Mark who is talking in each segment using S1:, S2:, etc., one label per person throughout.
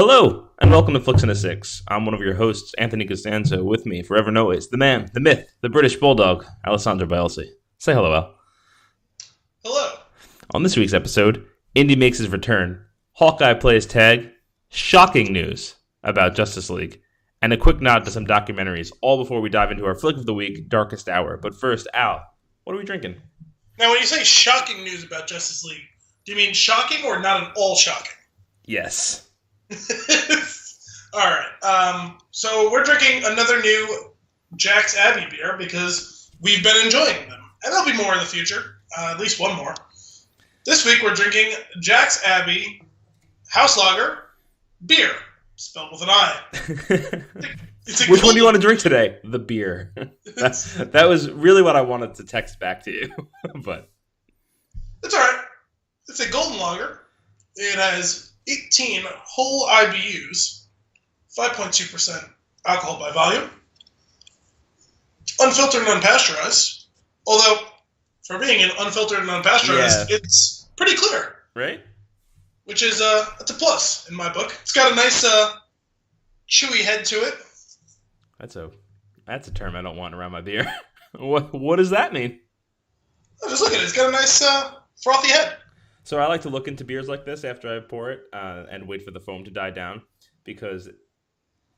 S1: Hello, and welcome to Flix and a Six. I'm one of your hosts, Anthony Costanzo. With me, forever and always, the man, the myth, the British Bulldog, Alessandro Bielsi. Say hello, Al.
S2: Hello.
S1: On this week's episode, Indy makes his return, Hawkeye plays tag, shocking news about Justice League, and a quick nod to some documentaries, all before we dive into our Flick of the Week, Darkest Hour. But first, Al, what are we drinking?
S2: Now, when you say shocking news about Justice League, do you mean shocking or not at all shocking?
S1: Yes.
S2: All right. So we're drinking another new Jack's Abbey beer because we've been enjoying them. And there'll be more in the future, at least one more. This week we're drinking Jack's Abbey House Lager Bier, spelled with an I.
S1: Which one do you want to drink today? The beer. That was really what I wanted to text back to you. But
S2: it's all right. It's a golden lager. It has 18 whole IBUs, 5.2% alcohol by volume, unfiltered and unpasteurized. Although, for being an unfiltered and unpasteurized, It's pretty clear.
S1: Right?
S2: Which is it's a plus in my book. It's got a nice chewy head to it.
S1: That's a term I don't want around my beer. What does that mean?
S2: Oh, just look at it. It's got a nice frothy head.
S1: So I like to look into beers like this after I pour it and wait for the foam to die down because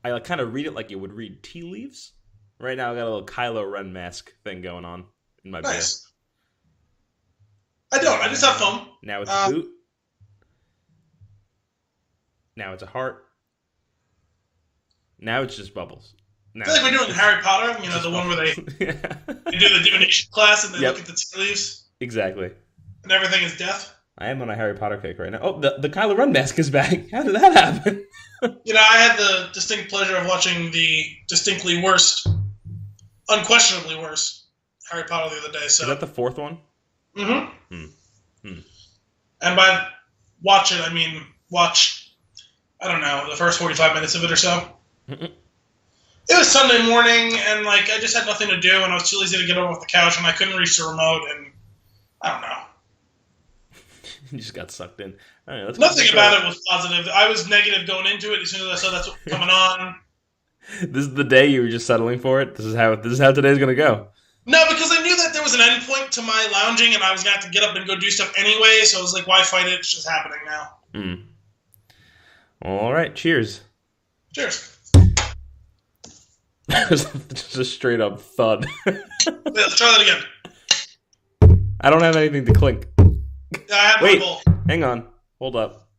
S1: I kind of read it like you would read tea leaves. Right now I got a little Kylo Ren mask thing going on in my beer.
S2: I don't. I just have foam.
S1: Now it's a boot. Now it's a heart. Now it's just bubbles.
S2: I feel like we're doing Harry Potter, the one where they do the divination class and they look at the tea leaves.
S1: Exactly.
S2: And everything is death.
S1: I am on a Harry Potter kick right now. Oh, the Kylo Ren mask is back. How did that happen?
S2: I had the distinct pleasure of watching the distinctly worst, unquestionably worst, Harry Potter the other day. So
S1: is that the fourth one?
S2: Mm-hmm. And by watch it, I mean watch, I don't know, the first 45 minutes of it or so. It was Sunday morning, and I just had nothing to do, and I was too lazy to get over off the couch, and I couldn't reach the remote, and I don't know.
S1: You just got sucked in. All right,
S2: nothing about it was positive. I was negative going into it as soon as I saw that's what was coming on.
S1: This is the day you were just settling for it? This is how today's going to go?
S2: No, because I knew that there was an end point to my lounging, and I was going to have to get up and go do stuff anyway, so I was like, why fight it? It's just happening now.
S1: All right, cheers.
S2: Cheers.
S1: Just a straight up thud.
S2: Let's try that again.
S1: I don't have anything to clink.
S2: I have
S1: Wait,
S2: my bowl.
S1: Hang on. Hold up.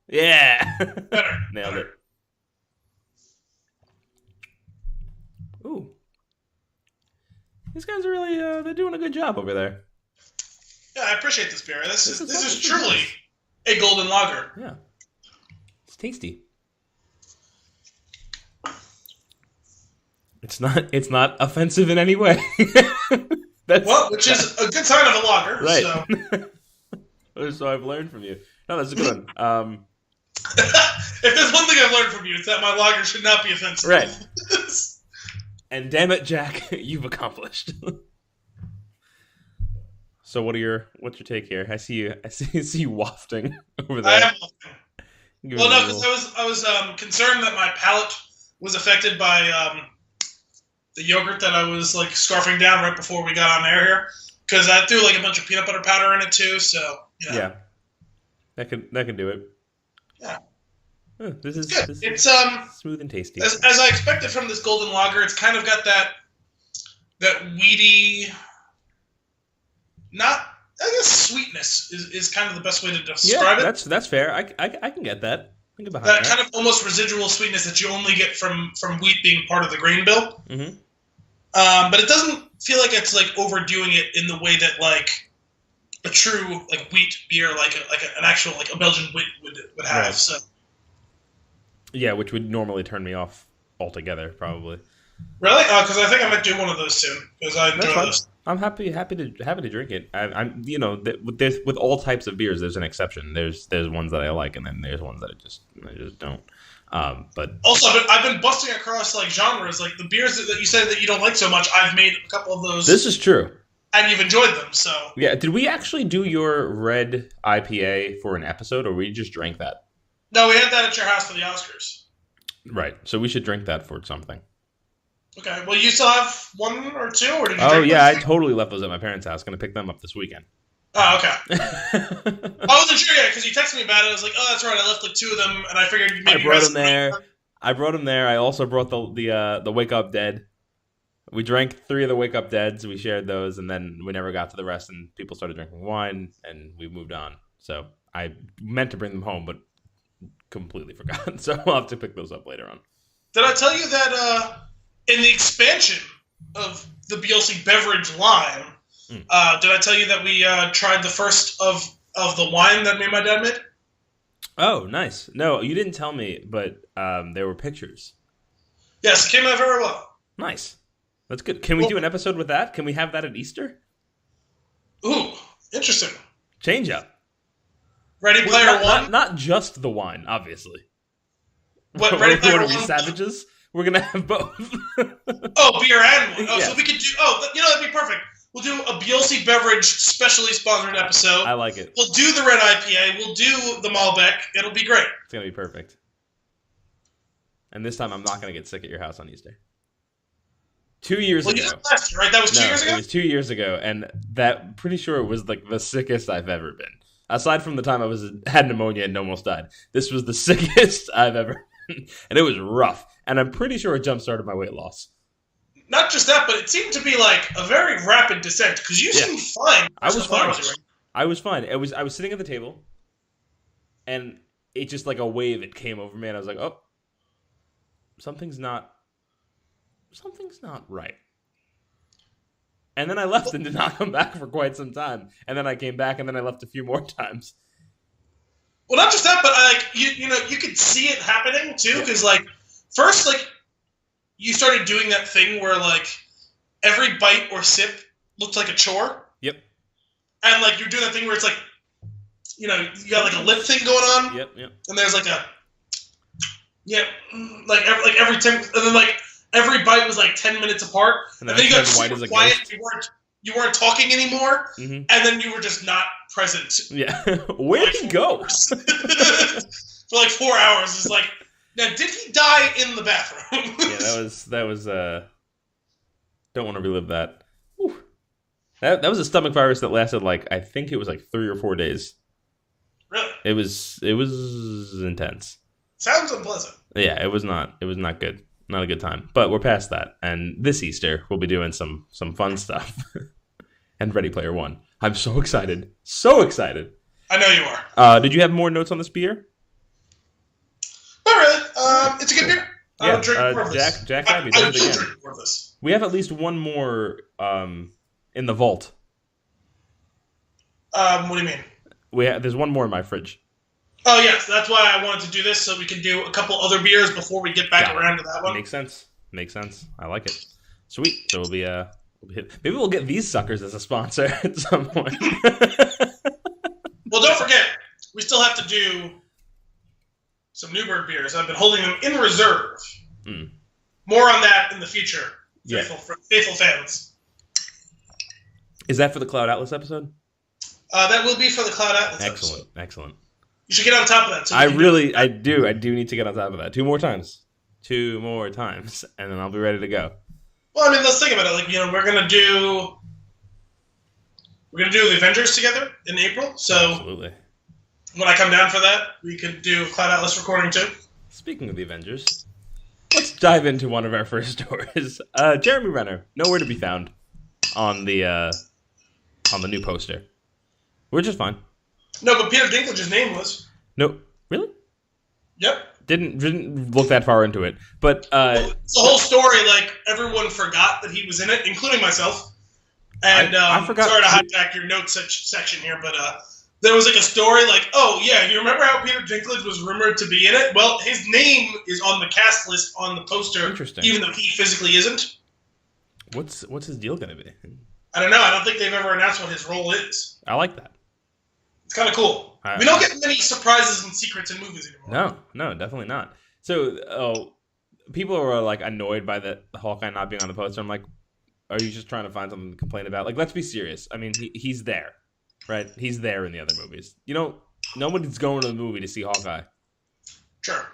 S1: Yeah.
S2: Better.
S1: Nailed it. Ooh. These guys are really, they're doing a good job over there.
S2: Yeah, I appreciate this beer. This is truly a golden lager.
S1: Yeah. It's tasty. It's not offensive in any way.
S2: Which is a good sign of a lager.
S1: Right.
S2: So.
S1: So I've learned from you. No, that's a good one.
S2: If there's one thing I've learned from you, it's that my lager should not be offensive.
S1: Right. And damn it, Jack, you've accomplished. So what's your take here? I see you wafting over there.
S2: I am wafting. Well, no, because I was concerned that my palate was affected by the yogurt that I was scarfing down right before we got on air here, because I threw a bunch of peanut butter powder in it too. So
S1: yeah, that can do it.
S2: Yeah,
S1: this is
S2: good. It's
S1: smooth and tasty.
S2: As I expected from this golden lager. It's kind of got that weedy, not I guess sweetness is kind of the best way to describe it.
S1: That's fair. I can get that.
S2: That kind of almost residual sweetness that you only get from wheat being part of the grain bill.
S1: Mm-hmm.
S2: But it doesn't feel like it's overdoing it in the way that a true wheat beer, an actual a Belgian wheat would have. Right. So
S1: yeah, which would normally turn me off altogether, probably.
S2: Really? Because I think I might do one of those soon because I enjoy those.
S1: I'm happy to drink it. I'm with all types of beers, there's an exception. There's ones that I like, and then there's ones that I just don't. But
S2: also, I've been busting across genres, the beers that you said that you don't like so much. I've made a couple of those.
S1: This is true.
S2: And you've enjoyed them, so
S1: yeah. Did we actually do your red IPA for an episode, or we just drank that?
S2: No, we had that at your house for the Oscars.
S1: Right. So we should drink that for something.
S2: Okay. Well, you still have one or two, or did you?
S1: Oh
S2: drink
S1: yeah, I
S2: them?
S1: totally left those at my parents' house. Going to pick them up this weekend.
S2: Oh, okay. I wasn't sure yet because you texted me about it. I was like, oh, that's right. I left like two of them, and I figured maybe
S1: I brought them there. I also brought the Wake Up Dead. We drank 3 of the Wake Up Deads. We shared those, and then we never got to the rest. And people started drinking wine, and we moved on. So I meant to bring them home, but completely forgot. So I'll have to pick those up later on.
S2: Did I tell you that in the expansion of the BLC beverage line, did I tell you that we tried the first of the wine that me and my dad made?
S1: Oh, nice. No, you didn't tell me, but there were pictures.
S2: Yes, it came out very well.
S1: Nice. That's good. Can we do an episode with that? Can we have that at Easter?
S2: Ooh, interesting.
S1: Change up.
S2: Ready Player One?
S1: Not just the wine, obviously.
S2: What, Ready Player One?
S1: Are we savages? We're going to have both.
S2: Oh, beer and one. Oh,
S1: yes.
S2: So we could do... Oh, that'd be perfect. We'll do a BLC beverage specially sponsored episode.
S1: I like it.
S2: We'll do the red IPA. We'll do the Malbec. It'll be great.
S1: It's going to be perfect. And this time I'm not going to get sick at your house on Easter. 2 years ago.
S2: You did last year, right? That was 2 years ago?
S1: It was 2 years ago, and that pretty sure it was like the sickest I've ever been. Aside from the time I had pneumonia and almost died, this was the sickest I've ever been, and it was rough. And I'm pretty sure it jump-started my weight loss.
S2: Not just that, but it seemed to be like a very rapid descent because you seemed fine.
S1: I was fine. I was fine. I was sitting at the table, and it just like a wave. It came over me, and I was like, "Oh, something's not right." And then I left and did not come back for quite some time. And then I came back, and then I left a few more times.
S2: Well, not just that, but you could see it happening too, because first you started doing that thing where every bite or sip looked like a chore.
S1: Yep.
S2: And you're doing that thing where it's you got a lip thing going on.
S1: Yep.
S2: And there's every 10, and then every bite was 10 minutes apart. And then you got super quiet. You weren't talking anymore. Mm-hmm. And then you were just not present.
S1: Yeah. Where'd he go?
S2: For 4 hours. It's now, did he die in the bathroom?
S1: Yeah, that was don't want to relive that. Whew. That was a stomach virus that lasted I think it was 3 or 4 days.
S2: Really?
S1: It was intense.
S2: Sounds unpleasant.
S1: Yeah, it was not good. Not a good time. But we're past that. And this Easter we'll be doing some fun stuff. And Ready Player One. I'm so excited. So excited.
S2: I know you are.
S1: Did you have more notes on this beer?
S2: Not really. It's a good beer.
S1: Yeah,
S2: I'll drink more of this.
S1: Jack had me.
S2: I will drink more of this.
S1: We have at least one more in the vault.
S2: What do you mean?
S1: There's one more in my fridge.
S2: Oh, yes. That's why I wanted to do this, so we can do a couple other beers before we get back around to that one.
S1: Makes sense. I like it. Sweet. So maybe we'll get these suckers as a sponsor at some point.
S2: Well, don't forget, we still have to do some Newberg beers. I've been holding them in reserve. Mm. More on that in the future, faithful fans.
S1: Is that for the Cloud Atlas episode?
S2: That will be for the Cloud Atlas episode.
S1: Excellent.
S2: You should get on top of that. So
S1: I do need to get on top of that. 2 more times, and then I'll be ready to go.
S2: Well, I mean, let's think about it. We're gonna do the Avengers together in April. So
S1: absolutely.
S2: When I come down for that, we could do a Cloud Atlas recording too.
S1: Speaking of the Avengers, let's dive into one of our first stories. Jeremy Renner, nowhere to be found on the new poster. We're just fine.
S2: No, but Peter Dinklage's name was.
S1: No, really?
S2: Yep.
S1: Didn't look that far into it, but
S2: it's the whole story. Everyone forgot that he was in it, including myself. And I forgot. Sorry to hijack your notes section here, but there was a story oh yeah, you remember how Peter Dinklage was rumored to be in it? Well, his name is on the cast list on the poster, even though he physically isn't.
S1: What's his deal gonna be?
S2: I don't know. I don't think they've ever announced what his role is.
S1: I like that.
S2: It's kind of cool. We don't get many surprises and secrets in movies anymore.
S1: No, definitely not. So, people are annoyed by the Hawkeye not being on the poster. I'm like, are you just trying to find something to complain about? Let's be serious. I mean, he's there, right? He's there in the other movies. Nobody's going to the movie to see Hawkeye.
S2: Sure.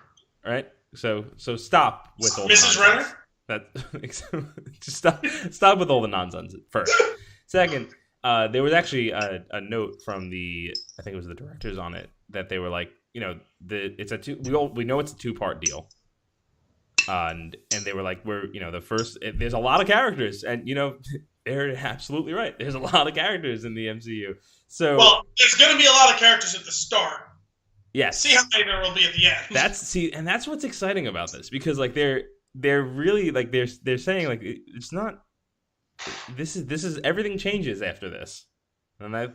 S1: All right. So stop with all
S2: Mrs.
S1: the
S2: Renner?
S1: That just stop with all the nonsense first. Second, there was actually a note from I think it was the directors on it, that they were like, we know it's a 2-part deal. And they were like, there's a lot of characters, and they're absolutely right. There's a lot of characters in the MCU. So,
S2: well, there's going to be a lot of characters at the start.
S1: Yes.
S2: See how many there will be at the end.
S1: And that's what's exciting about this, because like they're really like they're saying like it's not. This is everything changes after this, and I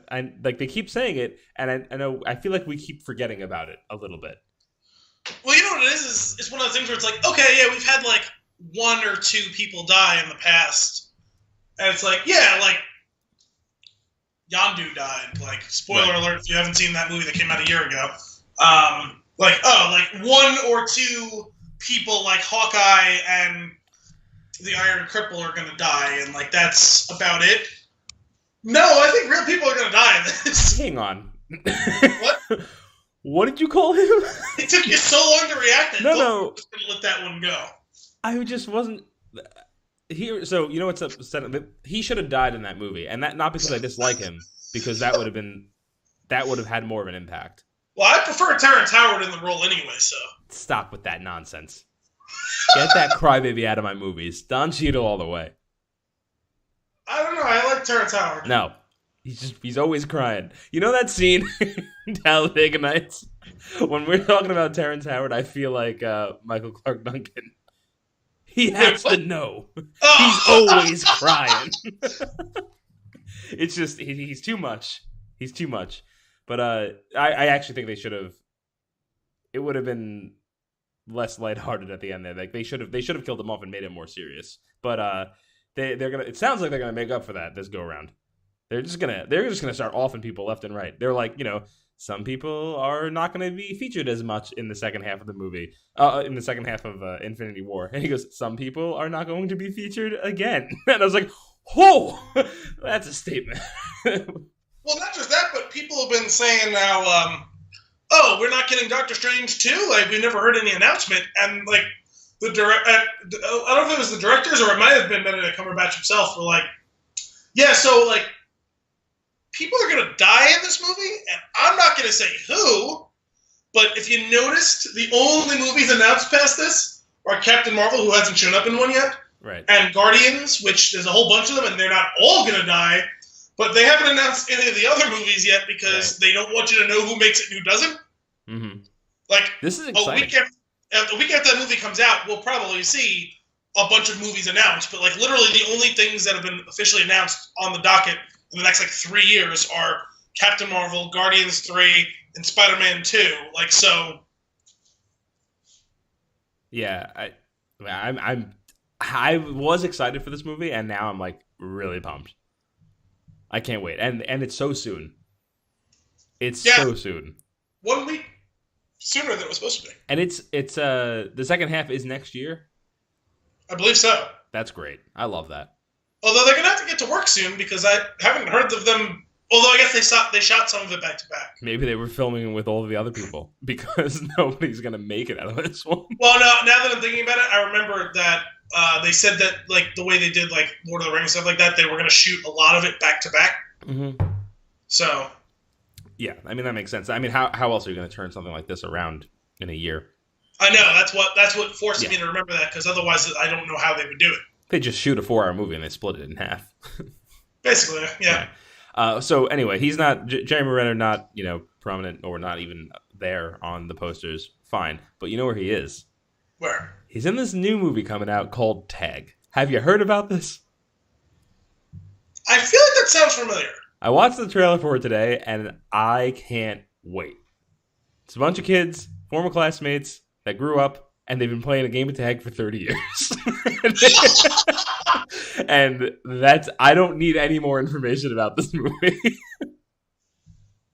S1: like they keep saying it, and I know I feel like we keep forgetting about it a little bit.
S2: Well, you know what it is it's one of those things where it's like, okay, yeah, we've had like 1 or 2 people die in the past, and it's like, yeah, like Yondu died. Like, spoiler alert if you haven't seen that movie that came out a year ago. Like 1 or 2 people like Hawkeye and the Iron Cripple are going to die, and like that's about it. No, I think real people are going to die in this.
S1: Hang on.
S2: What?
S1: What did you call him?
S2: It took you so long to react.
S1: No.
S2: I'm just going to let that one go.
S1: I just wasn't here. So what's upsetting? He should have died in that movie, and that not because I dislike him, because that would have had more of an impact.
S2: Well, I prefer Terrence Howard in the role anyway, so
S1: stop with that nonsense. Get that crybaby out of my movies. Don Cheadle all the way.
S2: I don't know. I like Terrence Howard.
S1: No. He's always crying. You know that scene in Talladega Nights? When we're talking about Terrence Howard, I feel like Michael Clark Duncan. He has to know. He's always crying. It's just, he's too much. He's too much. But I actually think they should have. It would have been less lighthearted at the end there. Like they should have killed him off and made it more serious. But they're gonna. It sounds like they're gonna make up for that this go around. They're just gonna start offing people left and right. They're like, some people are not gonna be featured as much in the second half of the movie, in the second half of Infinity War. And he goes, some people are not going to be featured again. And I was like, oh, that's a statement.
S2: Well, not just that, but people have been saying now, we're not getting Doctor Strange 2? Like, we've never heard any announcement. And, like, I don't know if it was the directors or it might have been Benedict Cumberbatch himself, were like, yeah, so, like, people are going to die in this movie, and I'm not going to say who, but if you noticed, the only movies announced past this are Captain Marvel, who hasn't shown up in one yet,
S1: right,
S2: and Guardians, which there's a whole bunch of them, and they're not all going to die. But they haven't announced any of the other movies yet because they don't want you to know who makes it and who doesn't.
S1: Mm-hmm.
S2: Like,
S1: this is exciting.
S2: A week after that movie comes out, we'll probably see a bunch of movies announced. But, like, literally the only things that have been officially announced on the docket in the next, like, 3 years are Captain Marvel, Guardians 3, and Spider-Man 2. Like, so...
S1: Yeah, I was excited for this movie, and now I'm, like, really pumped. I can't wait. And it's so soon. It's so soon.
S2: 1 week sooner than it was supposed to be.
S1: And it's the second half is next year?
S2: I believe so.
S1: That's great. I love that.
S2: Although they're going to have to get to work soon because I haven't heard of them. Although I guess they shot some of it back to back.
S1: Maybe they were filming with all of the other people because nobody's going to make it out of this one.
S2: Well, no, now that I'm thinking about it, I remember that they said that, like, the way they did, like, Lord of the Rings and stuff like that, they were going to shoot a lot of it back to back.
S1: Mm-hmm.
S2: So.
S1: Yeah, I mean, that makes sense. I mean, how else are you going to turn something like this around in a year?
S2: I know. That's what forced me to remember that, because otherwise I don't know how they would do it.
S1: They just shoot a 4-hour movie and they split it in half.
S2: Basically, yeah.
S1: So anyway, he's not Jeremy Renner, not prominent or not even there on the posters. Fine, but you know where he is?
S2: Where?
S1: He's in this new movie coming out called Tag. Have you heard about this?
S2: I feel like that sounds familiar.
S1: I watched the trailer for it today, and I can't wait. It's a bunch of kids, former classmates that grew up, and they've been playing a game of tag for 30 years. And I don't need any more information about this movie.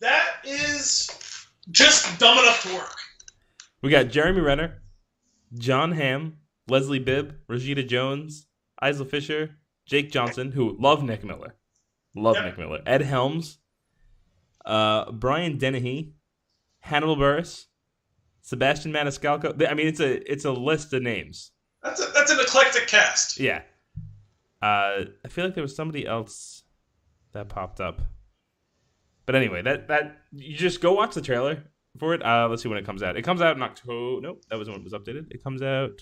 S2: That is just dumb enough to work.
S1: We got Jeremy Renner, John Hamm, Leslie Bibb, Rashida Jones, Isla Fisher, Jake Johnson, who love Nick Miller. Nick Miller. Ed Helms, Brian Dennehy, Hannibal Buress, Sebastian Maniscalco. I mean, it's a list of names.
S2: That's an eclectic cast.
S1: Yeah. I feel like there was somebody else that popped up. But anyway, that you just go watch the trailer for it. Let's see when it comes out. It comes out in October. Nope, that was when it was updated. It comes out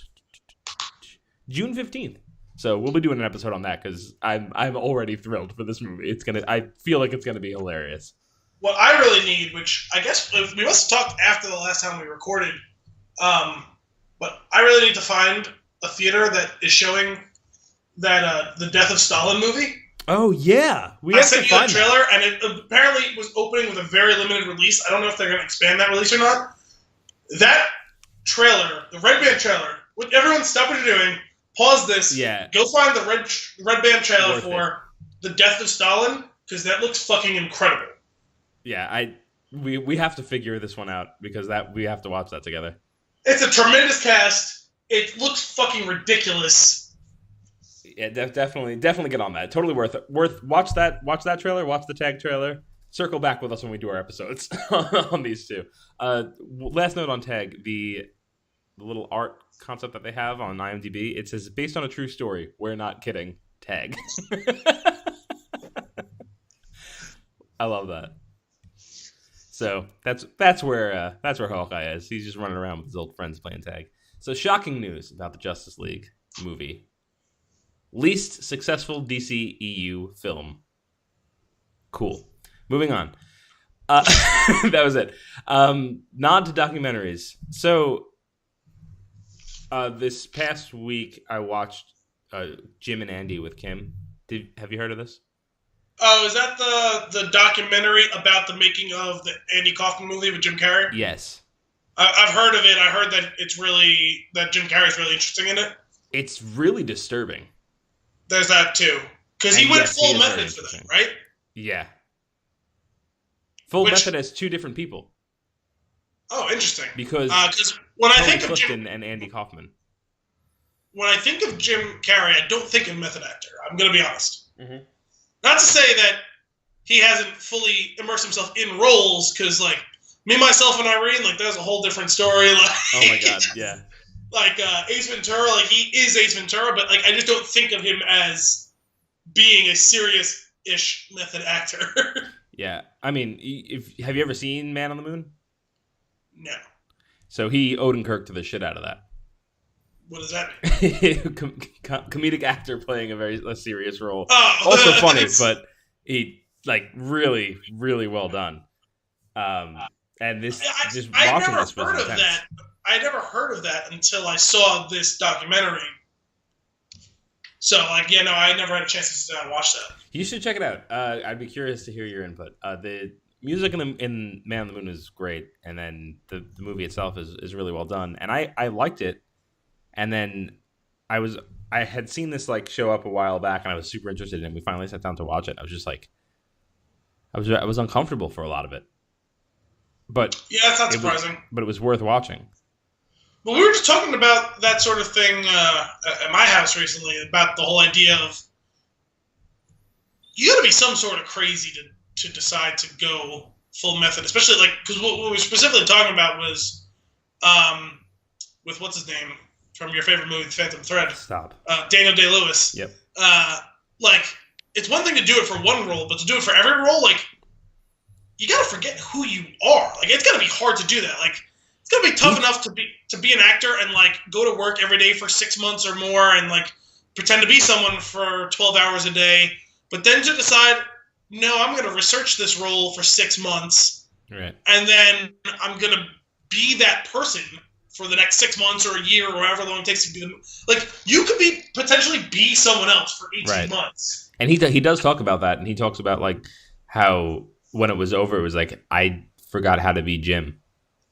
S1: June 15th. So we'll be doing an episode on that because I'm already thrilled for this movie. I feel like it's gonna be hilarious.
S2: What I really need, which I guess we must have talked after the last time we recorded, but I really need to find a theater that is showing that the Death of Stalin movie.
S1: Oh yeah,
S2: I sent you the trailer, and it apparently was opening with a very limited release. I don't know if they're going to expand that release or not. That trailer, the Red Band trailer, everyone stop what you're doing, pause this, go find the Red Band trailer for the Death of Stalin, because that looks fucking incredible.
S1: Yeah, we have to figure this one out because we have to watch that together.
S2: It's a tremendous cast. It looks fucking ridiculous.
S1: Yeah, definitely get on that. Totally worth it. Watch that trailer. Watch the tag trailer. Circle back with us when we do our episodes on these two. Last note on tag: the little art concept that they have on IMDb. It says based on a true story. We're not kidding. Tag. I love that. So that's where Hawkeye is. He's just running around with his old friends playing tag. So shocking news about the Justice League movie. Least successful DC EU film. Cool. Moving on. That was it. Nod to documentaries. So this past week I watched Jim and Andy with Kim. Have you heard of this?
S2: Oh, is that the documentary about the making of the Andy Kaufman movie with Jim Carrey?
S1: Yes.
S2: I've heard of it. I heard that Jim Carrey's really interesting in it.
S1: It's really disturbing.
S2: There's that too. Because he went full method for that, right?
S1: Yeah. Full method has two different people.
S2: Oh, interesting.
S1: Because
S2: when I
S1: Tony
S2: think of
S1: Clifton and Andy Kaufman.
S2: When I think of Jim Carrey, I don't think of method actor. I'm going to be honest.
S1: Mm-hmm.
S2: Not to say that he hasn't fully immersed himself in roles, because like Me, Myself, and Irene, like there's a whole different story. Like,
S1: oh my god, yeah.
S2: Like Ace Ventura, like he is Ace Ventura, but like I just don't think of him as being a serious-ish method actor.
S1: Yeah, I mean, have you ever seen Man on the Moon?
S2: No.
S1: So he Odenkirk to the shit out of that.
S2: What does that mean?
S1: Comedic actor playing a serious role.
S2: Oh,
S1: also funny, but he like really, really well done. And this just watching this was intense.
S2: I never heard of that until I saw this documentary. So, like, yeah, no, I never had a chance to sit down and watch that.
S1: You should check it out. I'd be curious to hear your input. The music in Man on the Moon is great, and then the movie itself is really well done. And I liked it. And then I had seen this like show up a while back, and I was super interested in it. We finally sat down to watch it. I was just like, I was uncomfortable for a lot of it. But
S2: yeah, that's not surprising.
S1: But it was worth watching.
S2: Well, we were just talking about that sort of thing at my house recently, about the whole idea of you got to be some sort of crazy to decide to go full method, especially like because what we were specifically talking about was with what's his name from your favorite movie, The Phantom Thread.
S1: Stop.
S2: Daniel Day-Lewis.
S1: Yep.
S2: Like it's one thing to do it for one role, but to do it for every role, like you got to forget who you are. Like it's got to be hard to do that. Like it's gonna be tough enough to be an actor and like go to work every day for 6 months or more and like pretend to be someone for 12 hours a day, but then to decide, no, I'm gonna research this role for 6 months,
S1: right? And
S2: then I'm gonna be that person for the next 6 months or a year or however long it takes to be like you could potentially be someone else for 18 months.
S1: And he does talk about that, and he talks about like how when it was over, it was like I forgot how to be Jim.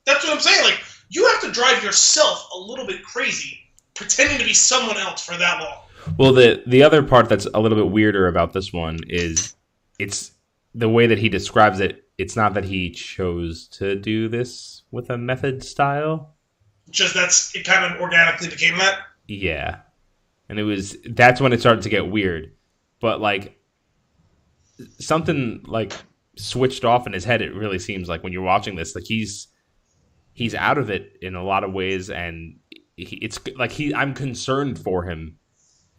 S2: That's what I'm saying. Like, you have to drive yourself a little bit crazy pretending to be someone else for that long.
S1: Well, the other part that's a little bit weirder about this one is it's the way that he describes it. It's not that he chose to do this with a method style.
S2: Just it kind of organically became that?
S1: Yeah. And that's when it started to get weird. But, like, something, like, switched off in his head, it really seems like when you're watching this. Like, he's out of it in a lot of ways, and it's like I'm concerned for him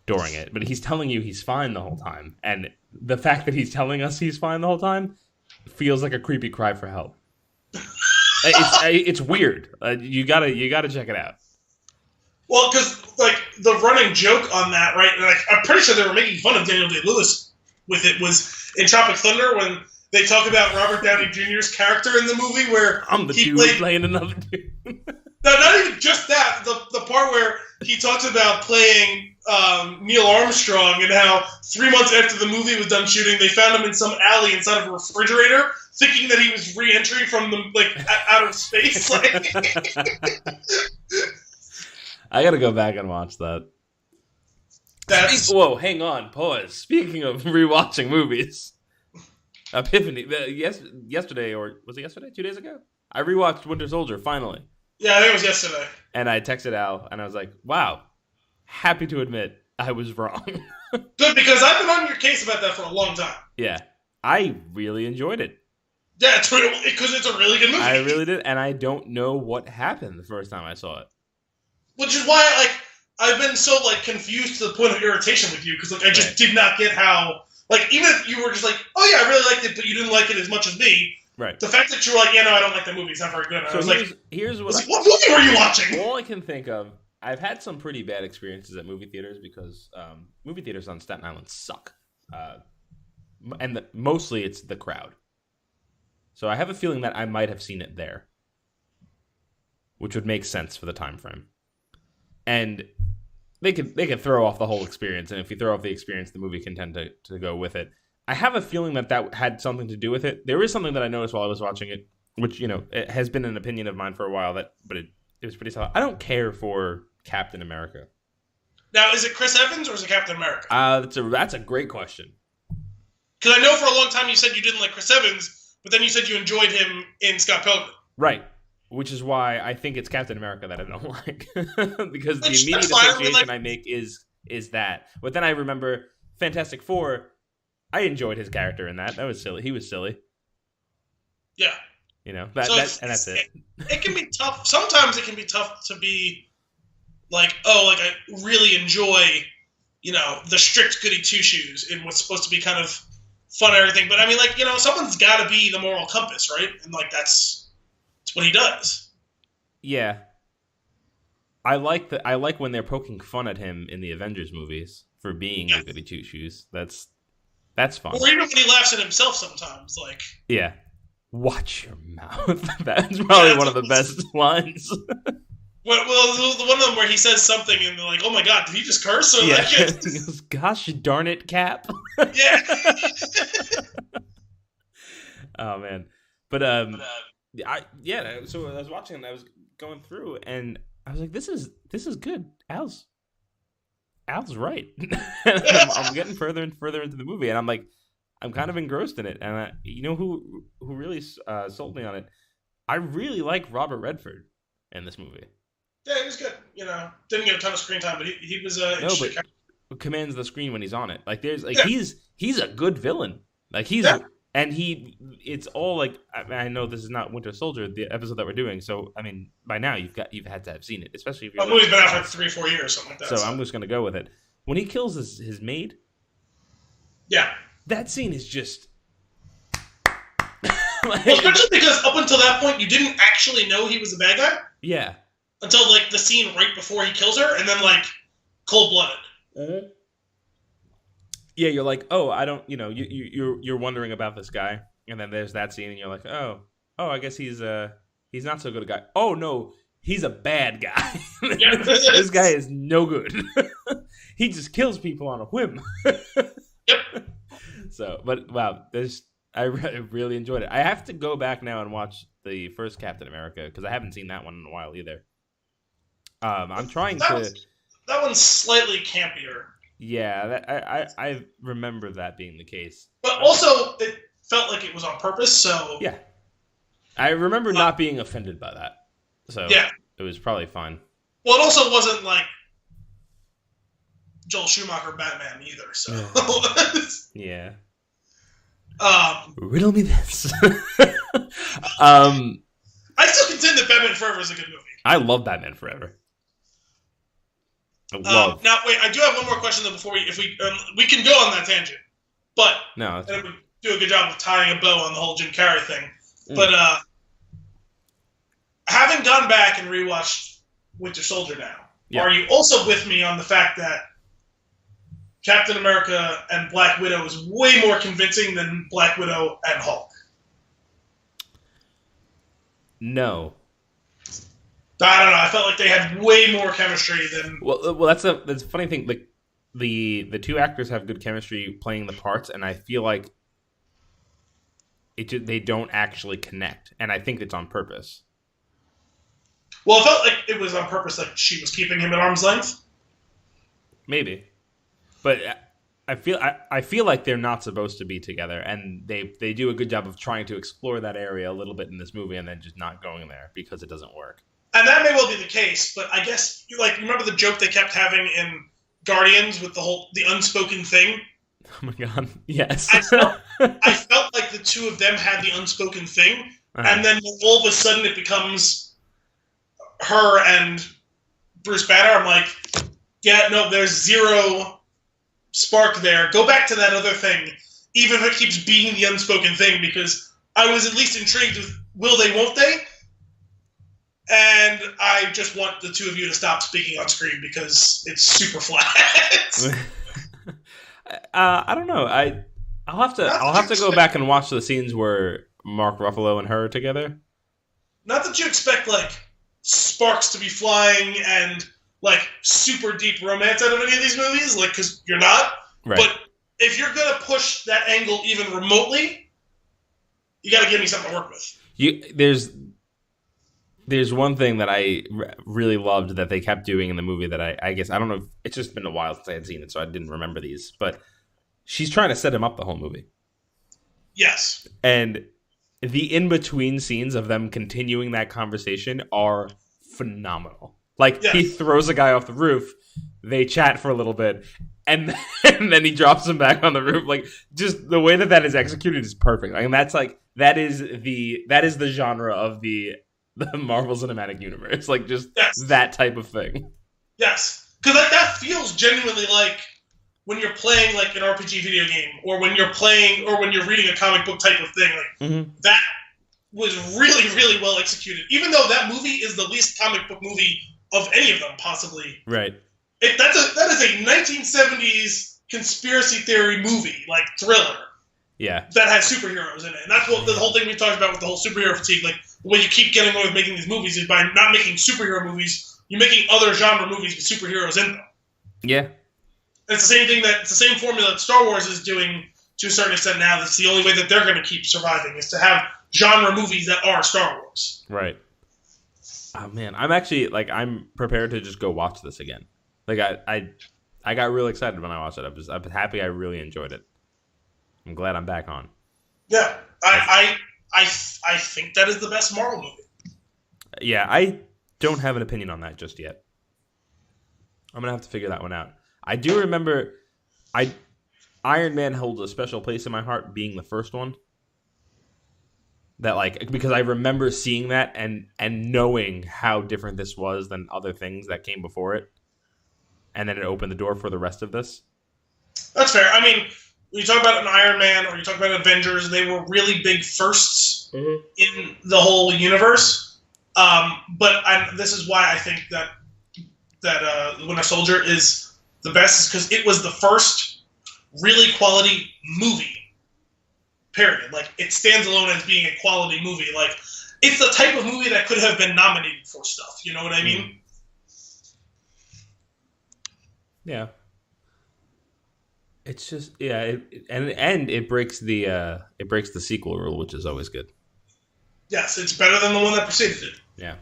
S1: during it, but he's telling you he's fine the whole time, and the fact that he's telling us he's fine the whole time feels like a creepy cry for help. It's weird. You gotta check it out.
S2: Well, because like the running joke on that, right? Like, I'm pretty sure they were making fun of Daniel Day-Lewis with it. Was in Tropic Thunder when they talk about Robert Downey Jr.'s character in the movie, where
S1: I'm the dude playing another dude.
S2: No, not even just that. The part where he talks about playing Neil Armstrong and how 3 months after the movie was done shooting, they found him in some alley inside of a refrigerator, thinking that he was re-entering from out of space.
S1: I gotta go back and watch that. Whoa, hang on, pause. Speaking of rewatching movies, Epiphany. Yesterday, or was it yesterday? 2 days ago? I rewatched Winter Soldier finally.
S2: Yeah, I think it was yesterday.
S1: And I texted Al, and I was like, "Wow, happy to admit I was wrong."
S2: Good, because I've been on your case about that for a long time.
S1: Yeah, I really enjoyed it.
S2: Yeah, because it's a really good movie.
S1: I really did, and I don't know what happened the first time I saw it.
S2: Which is why, I've been so, confused to the point of irritation with you, because, I just did not get how, even if you were just like, oh, yeah, I really liked it, but you didn't like it as much as me,
S1: right? The
S2: fact that you were like, yeah, no, I don't like that movie, it's not very good. And
S1: so
S2: I was
S1: here's
S2: what movie were you watching?
S1: All I can think of, I've had some pretty bad experiences at movie theaters, because movie theaters on Staten Island suck. And mostly it's the crowd. So I have a feeling that I might have seen it there, which would make sense for the time frame. And they could throw off the whole experience, and if you throw off the experience, the movie can tend to go with it. I have a feeling that had something to do with it. There is something that I noticed while I was watching it, which, it has been an opinion of mine for a while, but it was pretty solid. I don't care for Captain America.
S2: Now, is it Chris Evans or is it Captain America?
S1: That's a great question.
S2: Because I know for a long time you said you didn't like Chris Evans, but then you said you enjoyed him in Scott Pilgrim.
S1: Right. Which is why I think it's Captain America that I don't like. Because the immediate association I make is that. But then I remember Fantastic Four. I enjoyed his character in that. That was silly. He was silly.
S2: Yeah.
S1: And that's it.
S2: It can be tough. Sometimes it can be tough to be I really enjoy, the strict goody two-shoes in what's supposed to be kind of fun and everything. But I mean, someone's got to be the moral compass, right? And that's what he does.
S1: Yeah. I like when they're poking fun at him in the Avengers movies for being a goody two-shoes. That's fun.
S2: Or even when he laughs at himself sometimes,
S1: Yeah. Watch your mouth. That's probably one of the best lines.
S2: Well, the one of them where he says something and they're like, "Oh my God, did he just curse?" Or
S1: yeah. He goes, "Gosh darn it, Cap."
S2: Yeah.
S1: Oh man, so I was watching and I was going through and I was like, "This is good." Al's right. I'm getting further and further into the movie, and I'm like, I'm kind of engrossed in it. And who really sold me on it? I really like Robert Redford in this movie.
S2: Yeah, he was good. Didn't get a ton of screen time, but he was
S1: but commands the screen when he's on it. He's a good villain. It's all I know this is not Winter Soldier, the episode that we're doing. So I mean, by now you've had to have seen it, especially if you're.
S2: The movie's been out for 3-4 years, something like that.
S1: So I'm just gonna go with it. When he kills his maid.
S2: Yeah.
S1: That scene is just.
S2: Especially because up until that point, you didn't actually know he was a bad guy.
S1: Yeah.
S2: Until the scene right before he kills her, and then cold-blooded.
S1: Mm-hmm. Yeah, you're like, oh, I don't, you're wondering about this guy, and then there's that scene, and you're like, oh, I guess he's not so good a guy. Oh no, he's a bad guy.
S2: Yeah.
S1: This guy is no good. He just kills people on a whim.
S2: Yep.
S1: So, but wow, I really enjoyed it. I have to go back now and watch the first Captain America because I haven't seen that one in a while either. I'm trying to.
S2: That one's slightly campier.
S1: Yeah, I remember that being the case.
S2: But also, it felt like it was on purpose, so.
S1: Yeah. I remember not being offended by that. So
S2: yeah.
S1: It was probably fine.
S2: Well, it also wasn't like Joel Schumacher Batman either, so.
S1: Yeah. Riddle me this.
S2: I still contend that Batman Forever is a good movie.
S1: I love Batman Forever.
S2: Now, wait, I do have one more question though. Before we can go on that tangent, but
S1: no,
S2: and we do a good job of tying a bow on the whole Jim Carrey thing. But having gone back and rewatched Winter Soldier now, are you also with me on the fact that Captain America and Black Widow is way more convincing than Black Widow and Hulk?
S1: No.
S2: I don't know. I felt like they had way more chemistry than.
S1: Well, that's a funny thing. Like the two actors have good chemistry playing the parts, and I feel like they don't actually connect, and I think it's on purpose.
S2: Well, it felt like it was on purpose. Like she was keeping him at arm's length.
S1: Maybe, but I feel like they're not supposed to be together, and they do a good job of trying to explore that area a little bit in this movie, and then just not going there because it doesn't work.
S2: And that may well be the case, but I guess remember the joke they kept having in Guardians with the unspoken thing?
S1: Oh my god, yes.
S2: I felt like the two of them had the unspoken thing, and then all of a sudden it becomes her and Bruce Banner. I'm like, yeah, no, there's zero spark there. Go back to that other thing, even if it keeps being the unspoken thing, because I was at least intrigued with will they, won't they? And I just want the two of you to stop speaking on screen because it's super flat.
S1: I don't know. I'll have to go back and watch the scenes where Mark Ruffalo and her are together.
S2: Not that you expect sparks to be flying and super deep romance out of any of these movies, because you're not.
S1: Right.
S2: But if you're gonna push that angle even remotely, you got to give me something to work with. There's one thing that I really loved that they kept doing in the movie that I guess, I don't know, it's just been a while since I had seen it, so I didn't remember these, but she's trying to set him up the whole movie. Yes.
S1: And the in-between scenes of them continuing that conversation are phenomenal. He throws a guy off the roof, they chat for a little bit, and then he drops him back on the roof. Just the way that is executed is perfect. That is the genre of the Marvel Cinematic Universe, that type of thing. Yes, because
S2: that feels genuinely like when you're playing an RPG video game, or when you're playing, or when you're reading a comic book type of thing. That was really, really well executed. Even though that movie is the least comic book movie of any of them, possibly.
S1: Right.
S2: That is a 1970s conspiracy theory movie, thriller.
S1: Yeah.
S2: That has superheroes in it, and that's what the whole thing we talked about with the whole superhero fatigue. The way you keep getting away with making these movies is by not making superhero movies. You're making other genre movies with superheroes in them.
S1: Yeah.
S2: It's the same formula that Star Wars is doing to a certain extent now. That's the only way that they're going to keep surviving, is to have genre movies that are Star Wars.
S1: Right. Oh man, I'm actually I'm prepared to just go watch this again. I got really excited when I watched it. I'm happy I really enjoyed it. I'm glad I'm back on.
S2: Yeah, I think that is the best Marvel movie.
S1: Yeah, I don't have an opinion on that just yet. I'm going to have to figure that one out. I do remember Iron Man holds a special place in my heart being the first one. That because I remember seeing that and knowing how different this was than other things that came before it. And then it opened the door for the rest of this.
S2: That's fair. I mean, when you talk about an Iron Man or you talk about Avengers, they were really big firsts in the whole universe. But this is why I think that Winter Soldier is the best, because it was the first really quality movie. Period. It stands alone as being a quality movie. It's the type of movie that could have been nominated for stuff. You know what I mean?
S1: Yeah. It's just it breaks the sequel rule, which is always good.
S2: Yes, it's better than the one that preceded it.
S1: Yeah.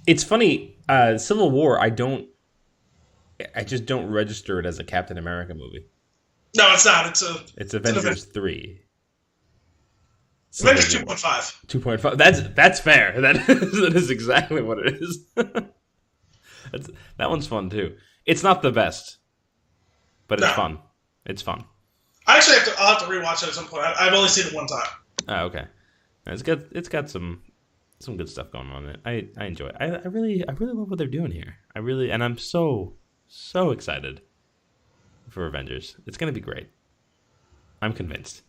S1: It's funny, Civil War, I just don't register it as a Captain America movie.
S2: No, it's not.
S1: It's Avengers 3.
S2: Avengers 2.5.
S1: 2.5. That's fair. That is exactly what it is. That one's fun too. It's not the best, but it's fun. It's fun.
S2: I'll have to rewatch it at some point. I've only seen it one time.
S1: Oh, okay. It's got some some good stuff going on in it. I enjoy it. I really love what they're doing here. And I'm so excited for Avengers. It's gonna be great. I'm convinced.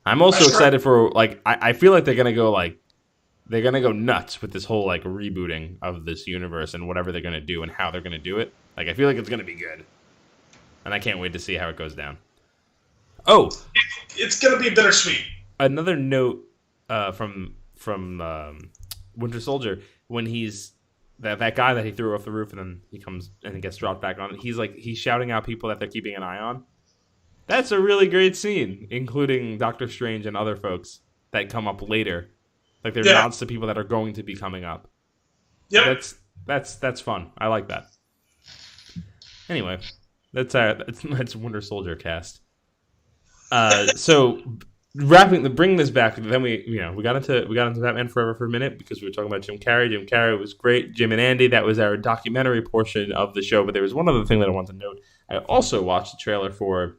S1: I'm also excited for I feel like they're gonna go nuts with this whole rebooting of this universe and whatever they're gonna do and how they're gonna do it. I feel like it's gonna be good, and I can't wait to see how it goes down. Oh,
S2: it's gonna be bittersweet.
S1: Another note from Winter Soldier, when he's that guy that he threw off the roof and then he comes and he gets dropped back on. He's shouting out people that they're keeping an eye on. That's a really great scene, including Doctor Strange and other folks that come up later. They're nods to people that are going to be coming up.
S2: Yep.
S1: That's fun. I like that. Anyway, that's Winter Soldier cast. So bringing this back, then we got into Batman Forever for a minute because we were talking about Jim Carrey. Jim Carrey was great. Jim and Andy, that was our documentary portion of the show. But there was one other thing that I wanted to note. I also watched the trailer for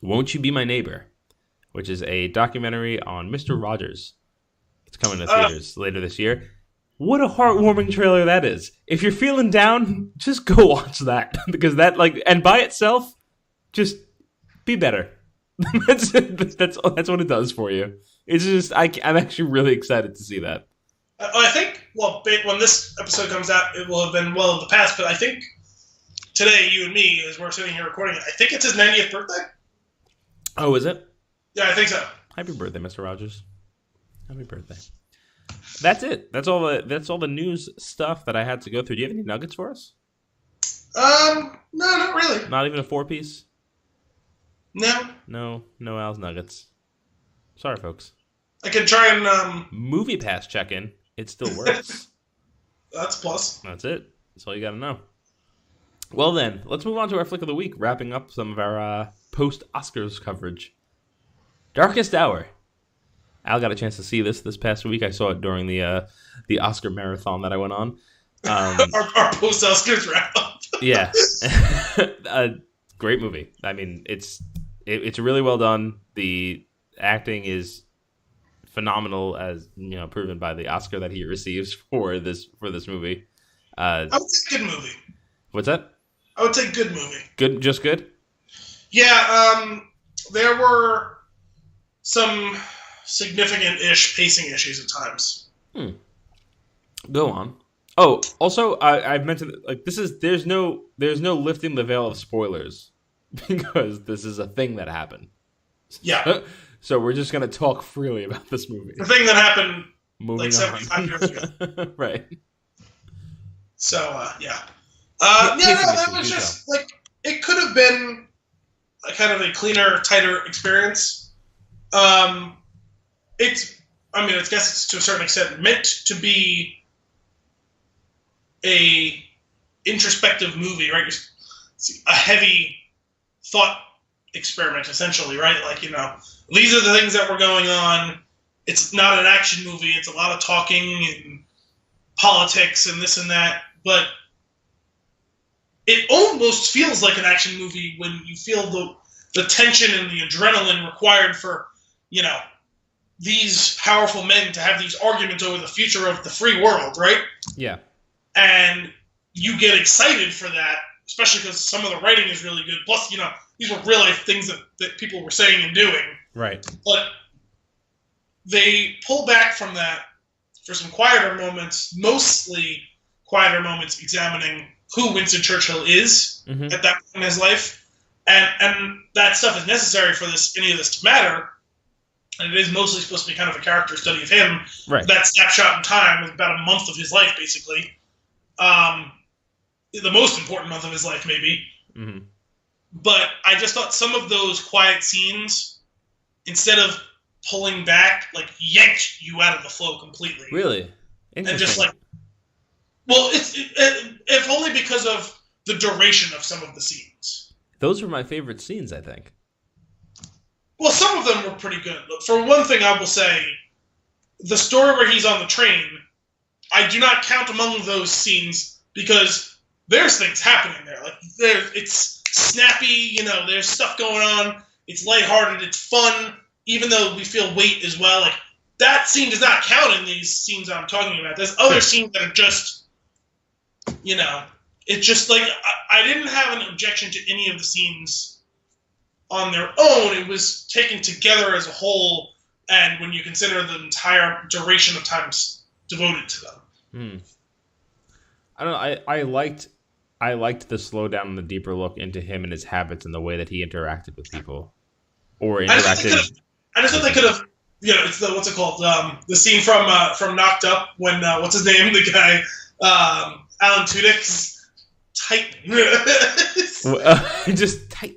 S1: Won't You Be My Neighbor, which is a documentary on Mr. Rogers. It's coming to theaters later this year. What a heartwarming trailer that is. If you're feeling down, just go watch that. Because that, and by itself, just be better. that's what it does for you. It's just, I'm actually really excited to see that.
S2: I think, when this episode comes out, it will have been well in the past, but I think today, you and me, as we're sitting here recording it, I think it's his 90th birthday.
S1: Oh, is it?
S2: Yeah, I think so.
S1: Happy birthday, Mr. Rogers. Happy birthday. That's it. That's all the news stuff that I had to go through. Do you have any nuggets for us?
S2: No, not really.
S1: Not even a 4-piece?
S2: No,
S1: Al's nuggets. Sorry, folks.
S2: I can try and
S1: Movie Pass check-in. It still works.
S2: That's a plus.
S1: That's it. That's all you got to know. Well then, let's move on to our flick of the week, wrapping up some of our post-Oscars coverage. Darkest Hour. Al got a chance to see this past week. I saw it during the Oscar marathon that I went on.
S2: Our post-Oscars wrap-up.
S1: Yeah. Great movie. I mean, it's really well done. The acting is phenomenal, as proven by the Oscar that he receives for this movie.
S2: I would say good movie.
S1: What's that?
S2: I would say good movie.
S1: Good, just good?
S2: Yeah, there were some significant-ish pacing issues at times.
S1: Go on. Oh, also, I've mentioned there's no lifting the veil of spoilers because this is a thing that happened.
S2: Yeah.
S1: So we're just gonna talk freely about this movie.
S2: The thing that happened
S1: Moving
S2: 75 years ago.
S1: Right.
S2: So yeah. That was just it could have been a kind of a cleaner, tighter experience. I guess it's to a certain extent meant to be a introspective movie, right? A heavy thought experiment, essentially, right? These are the things that were going on. It's not an action movie. It's a lot of talking and politics and this and that, but it almost feels like an action movie when you feel the tension and the adrenaline required for, these powerful men to have these arguments over the future of the free world, right?
S1: Yeah.
S2: And you get excited for that, especially because some of the writing is really good. Plus, these were real life things that people were saying and doing.
S1: Right.
S2: But they pull back from that for some quieter moments, mostly quieter moments examining who Winston Churchill is at that point in his life. And that stuff is necessary for any of this to matter. And it is mostly supposed to be kind of a character study of him.
S1: Right.
S2: That snapshot in time is about a month of his life, basically. The most important month of his life, maybe. Mm-hmm. But I just thought some of those quiet scenes, instead of pulling back, yanked you out of the flow completely.
S1: Really? Interesting.
S2: And just if only because of the duration of some of the scenes.
S1: Those were my favorite scenes, I think.
S2: Well, some of them were pretty good. For one thing, I will say, the story where he's on the train, I do not count among those scenes because there's things happening there. It's snappy, there's stuff going on. It's lighthearted. It's fun, even though we feel weight as well. that scene does not count in these scenes I'm talking about. There's other scenes that are just, it's just like I didn't have an objection to any of the scenes on their own. It was taken together as a whole, and when you consider the entire duration of time devoted to them.
S1: I don't know. I liked the slowdown and the deeper look into him and his habits and the way that he interacted with people, or interacted.
S2: I just thought they could have. It's the what's it called? The scene from Knocked Up when what's his name? The guy Alan Tudyk's Titan.
S1: Just Titan.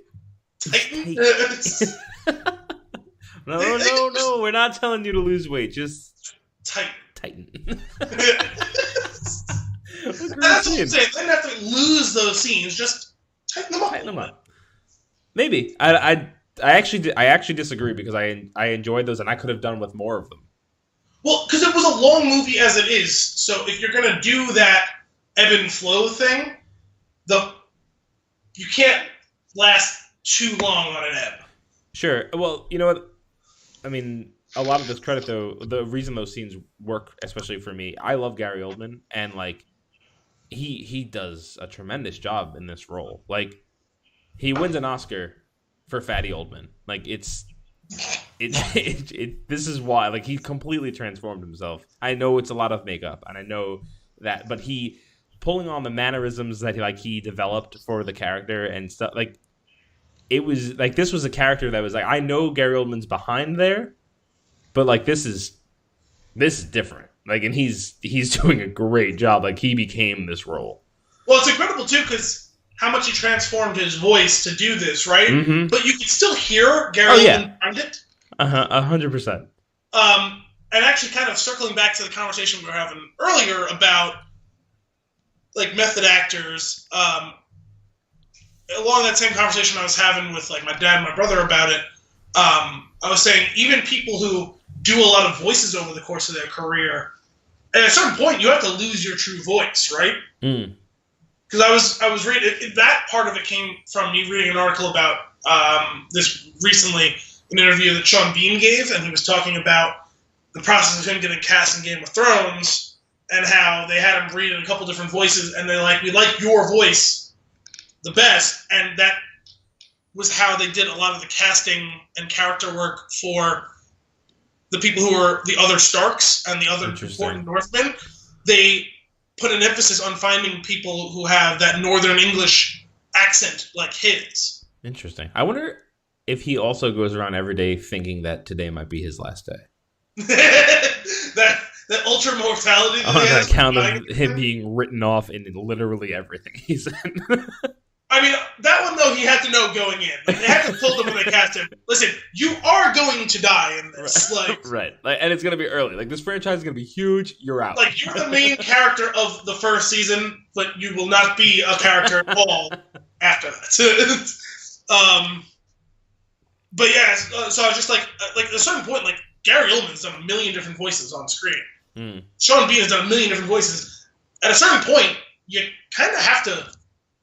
S1: No, we're not telling you to lose weight. Just Titan.
S2: That's what I'm saying. They didn't have to lose those scenes. Just tighten them up.
S1: Maybe. I actually disagree because I enjoyed those and I could have done with more of them.
S2: Well, because it was a long movie as it is. So if you're gonna do that ebb and flow thing, you can't last too long on an ebb.
S1: Sure. Well, you know what? I mean, a lot of this credit though, the reason those scenes work, especially for me, I love Gary Oldman, and like he does a tremendous job in this role. Like he wins an Oscar for Fatty Oldman. Like this is why, like, he completely transformed himself. I know it's a lot of makeup and I know that, but he pulling on the mannerisms that he developed for the character and stuff, like it was like this was a character that was like, I know Gary Oldman's behind there, but like this is different. Like, and he's doing a great job. Like, he became this role.
S2: Well, it's incredible too because how much he transformed his voice to do this, right?
S1: Mm-hmm.
S2: But you can still hear Gary Oldman behind it.
S1: 100%.
S2: And actually, kind of circling back to the conversation we were having earlier about like method actors. Along that same conversation I was having with like my dad and my brother about it, I was saying even people who do a lot of voices over the course of their career, at a certain point you have to lose your true voice, right? Because I was reading that part of it came from me reading an article about this recently, an interview that Sean Bean gave, and he was talking about the process of him getting cast in Game of Thrones and how they had him read in a couple different voices, and they're like, we like your voice the best, and that was how they did a lot of the casting and character work for the people who were the other Starks and the other important Northmen. They put an emphasis on finding people who have that Northern English accent like his.
S1: Interesting. I wonder if he also goes around every day thinking that today might be his last day.
S2: that ultra mortality.
S1: On account of him being written off in literally everything he's in.
S2: I mean, that one, though, he had to know going in. Like, they had to tell them when they cast him, listen, you are going to die in this.
S1: Right. And it's going to be early. Like, this franchise is going to be huge. You're out.
S2: Like, you're the main character of the first season, but you will not be a character at all after that. But yeah, so I was just like, at a certain point, like, Gary Oldman's done a million different voices on screen. Sean Bean has done a million different voices. At a certain point, you kind of have to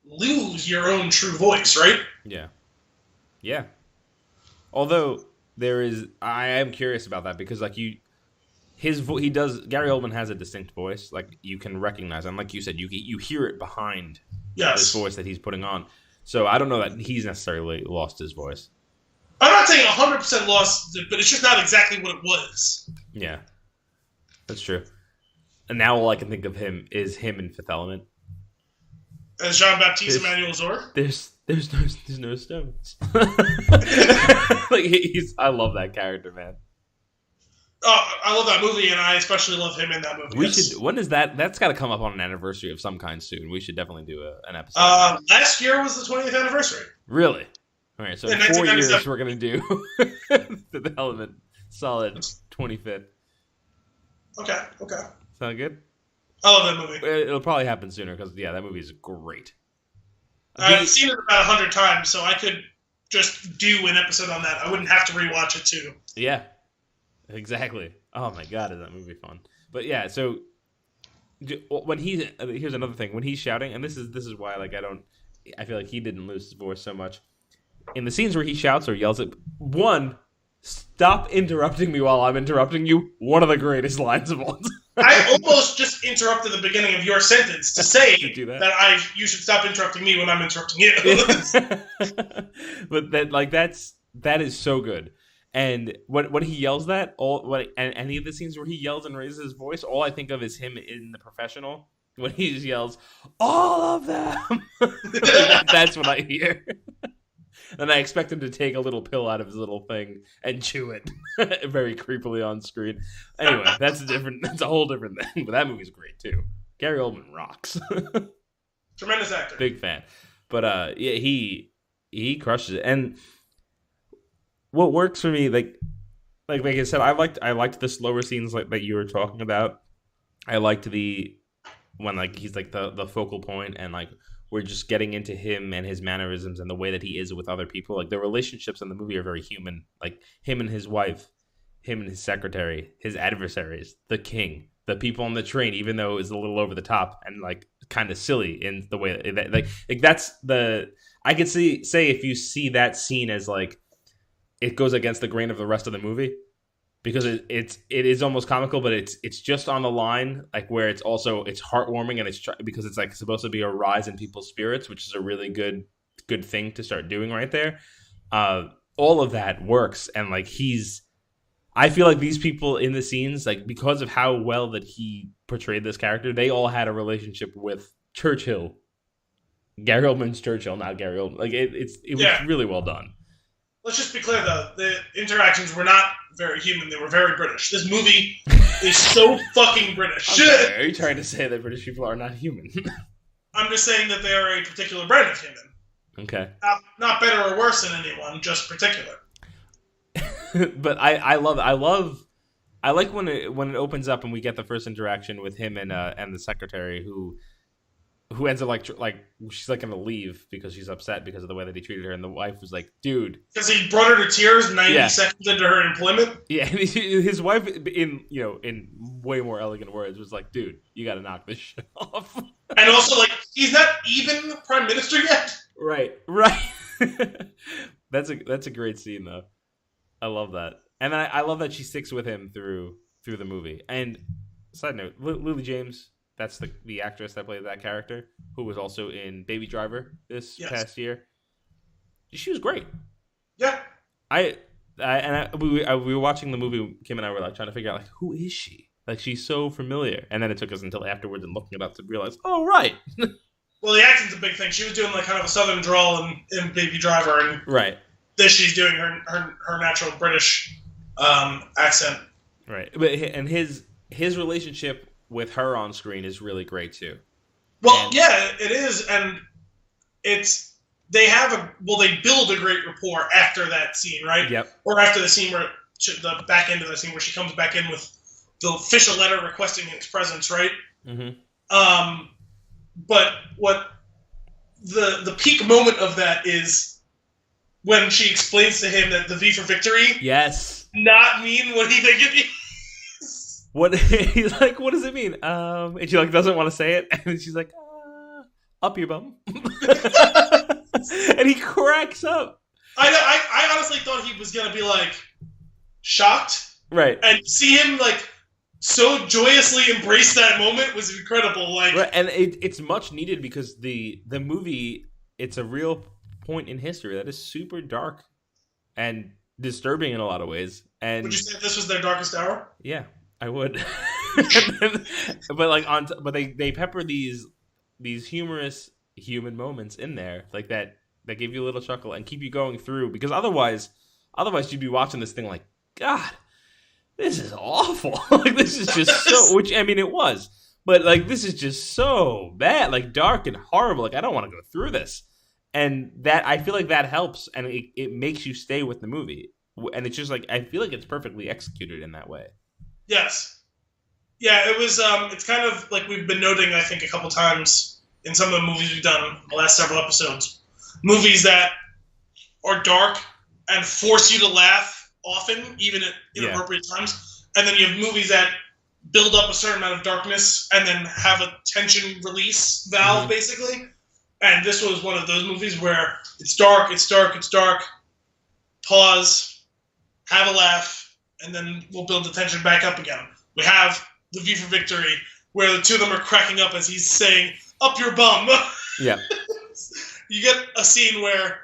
S2: lose your own true voice, right?
S1: Yeah. Although I am curious about that because like Gary Oldman has a distinct voice, like you can recognize it. And like you said, you hear it behind this voice that he's putting on. So I don't know that he's necessarily lost his voice.
S2: I'm not saying 100% lost it, but it's just not exactly what it was.
S1: Yeah, that's true. And now all I can think of him is him in Fifth Element.
S2: As Jean-Baptiste Emmanuel Zor?
S1: There's no stones. Like I love that character, man.
S2: Oh, I love that movie, and I especially love him in that movie.
S1: We should. When is that? That's got to come up on an anniversary of some kind soon. We should definitely do an episode.
S2: Last year was the 20th anniversary.
S1: Really? All right. So in 4 years, we're gonna do the Element solid 25th.
S2: Okay.
S1: Sound good?
S2: I love that movie.
S1: It'll probably happen sooner because that movie is great.
S2: I've seen it about 100 times, so I could just do an episode on that. I wouldn't have to rewatch it too.
S1: Yeah, exactly. Oh my god, is that movie fun? But yeah, so when here's another thing when he's shouting, and this is why I feel like he didn't lose his voice so much in the scenes where he shouts or yells at Stop interrupting me while I'm interrupting you. One of the greatest lines of all time.
S2: I almost just interrupted the beginning of your sentence to say that you should stop interrupting me when I'm interrupting you.
S1: But that is so good. And when he yells that, and any of the scenes where he yells and raises his voice, all I think of is him in The Professional when he just yells, "All of them." That's what I hear. And I expect him to take a little pill out of his little thing and chew it very creepily on screen. Anyway, that's a whole different thing. But that movie's great too. Gary Oldman rocks.
S2: Tremendous actor.
S1: Big fan. But yeah, he crushes it. And what works for me, like I said, I liked the slower scenes like that you were talking about. I liked when like he's like the focal point and like we're just getting into him and his mannerisms and the way that he is with other people. Like the relationships in the movie are very human. Like him and his wife, him and his secretary, his adversaries, the king, the people on the train, even though it was a little over the top and like kind of silly in the way that, like that's I could say if you see that scene as like it goes against the grain of the rest of the movie. Because it is almost comical, but it's just on the line, like where it's heartwarming and because it's like supposed to be a rise in people's spirits, which is a really good thing to start doing right there. All of that works, and like I feel like these people in the scenes, like because of how well that he portrayed this character, they all had a relationship with Churchill, Gary Oldman's Churchill, not Gary Oldman. Like it was really well done.
S2: Let's just be clear, though. The interactions were not very human. They were very British. This movie is so fucking British.
S1: Okay. Are you trying to say that British people are not human?
S2: I'm just saying that they are a particular brand of human.
S1: Okay.
S2: Not better or worse than anyone, just particular.
S1: But I like when it opens up and we get the first interaction with him and the secretary who ends up like she's like gonna leave because she's upset because of the way that he treated her, and the wife was like, "Dude," because
S2: he brought her to tears 90 seconds into her employment.
S1: Yeah, and his wife, in way more elegant words, was like, "Dude, you got to knock this shit off."
S2: And also, like, he's not even the prime minister yet.
S1: Right. That's a great scene though. I love that, and I love that she sticks with him through the movie. And side note, Lily James. That's the actress that played that character, who was also in Baby Driver this past year. She was great.
S2: Yeah.
S1: We were watching the movie. Kim and I were like trying to figure out like who is she? Like she's so familiar, and then it took us until afterwards and looking it up to realize, oh right.
S2: Well, the accent's a big thing. She was doing like kind of a southern drawl in Baby Driver, and
S1: right.
S2: This she's doing her natural British accent.
S1: Right, and his relationship with her on screen is really great too.
S2: Well, yeah, it is, and they build a great rapport after that scene, right?
S1: Yep.
S2: Or after the scene where the back end of the scene where she comes back in with the official letter requesting his presence, right?
S1: Mm-hmm.
S2: But what the peak moment of that is when she explains to him that the V for victory, not mean what he think it means.
S1: What he's like? What does it mean? And she like doesn't want to say it, and she's like, "Up your bum," and he cracks up.
S2: I know. I honestly thought he was gonna be like shocked,
S1: right?
S2: And see him like so joyously embrace that moment was incredible. Like,
S1: right. And it's much needed because the movie, it's a real point in history that is super dark and disturbing in a lot of ways. And
S2: would you say this was their darkest hour?
S1: Yeah. I would, but they pepper these humorous human moments in there like that give you a little chuckle and keep you going through, because otherwise you'd be watching this thing like, God, this is awful. Like this is just so, which I mean it was, but like this is just so bad, like dark and horrible. Like I don't want to go through this, and that I feel like that helps, and it makes you stay with the movie, and it's just like I feel like it's perfectly executed in that way.
S2: Yes. Yeah, it was, it's kind of like we've been noting, I think, a couple times in some of the movies we've done in the last several episodes. Movies that are dark and force you to laugh often, even at inappropriate times. And then you have movies that build up a certain amount of darkness and then have a tension release valve, basically. And this was one of those movies where it's dark, pause, have a laugh, and then we'll build the tension back up again. We have the View for Victory, where the two of them are cracking up as he's saying, "Up your bum."
S1: Yeah.
S2: You get a scene where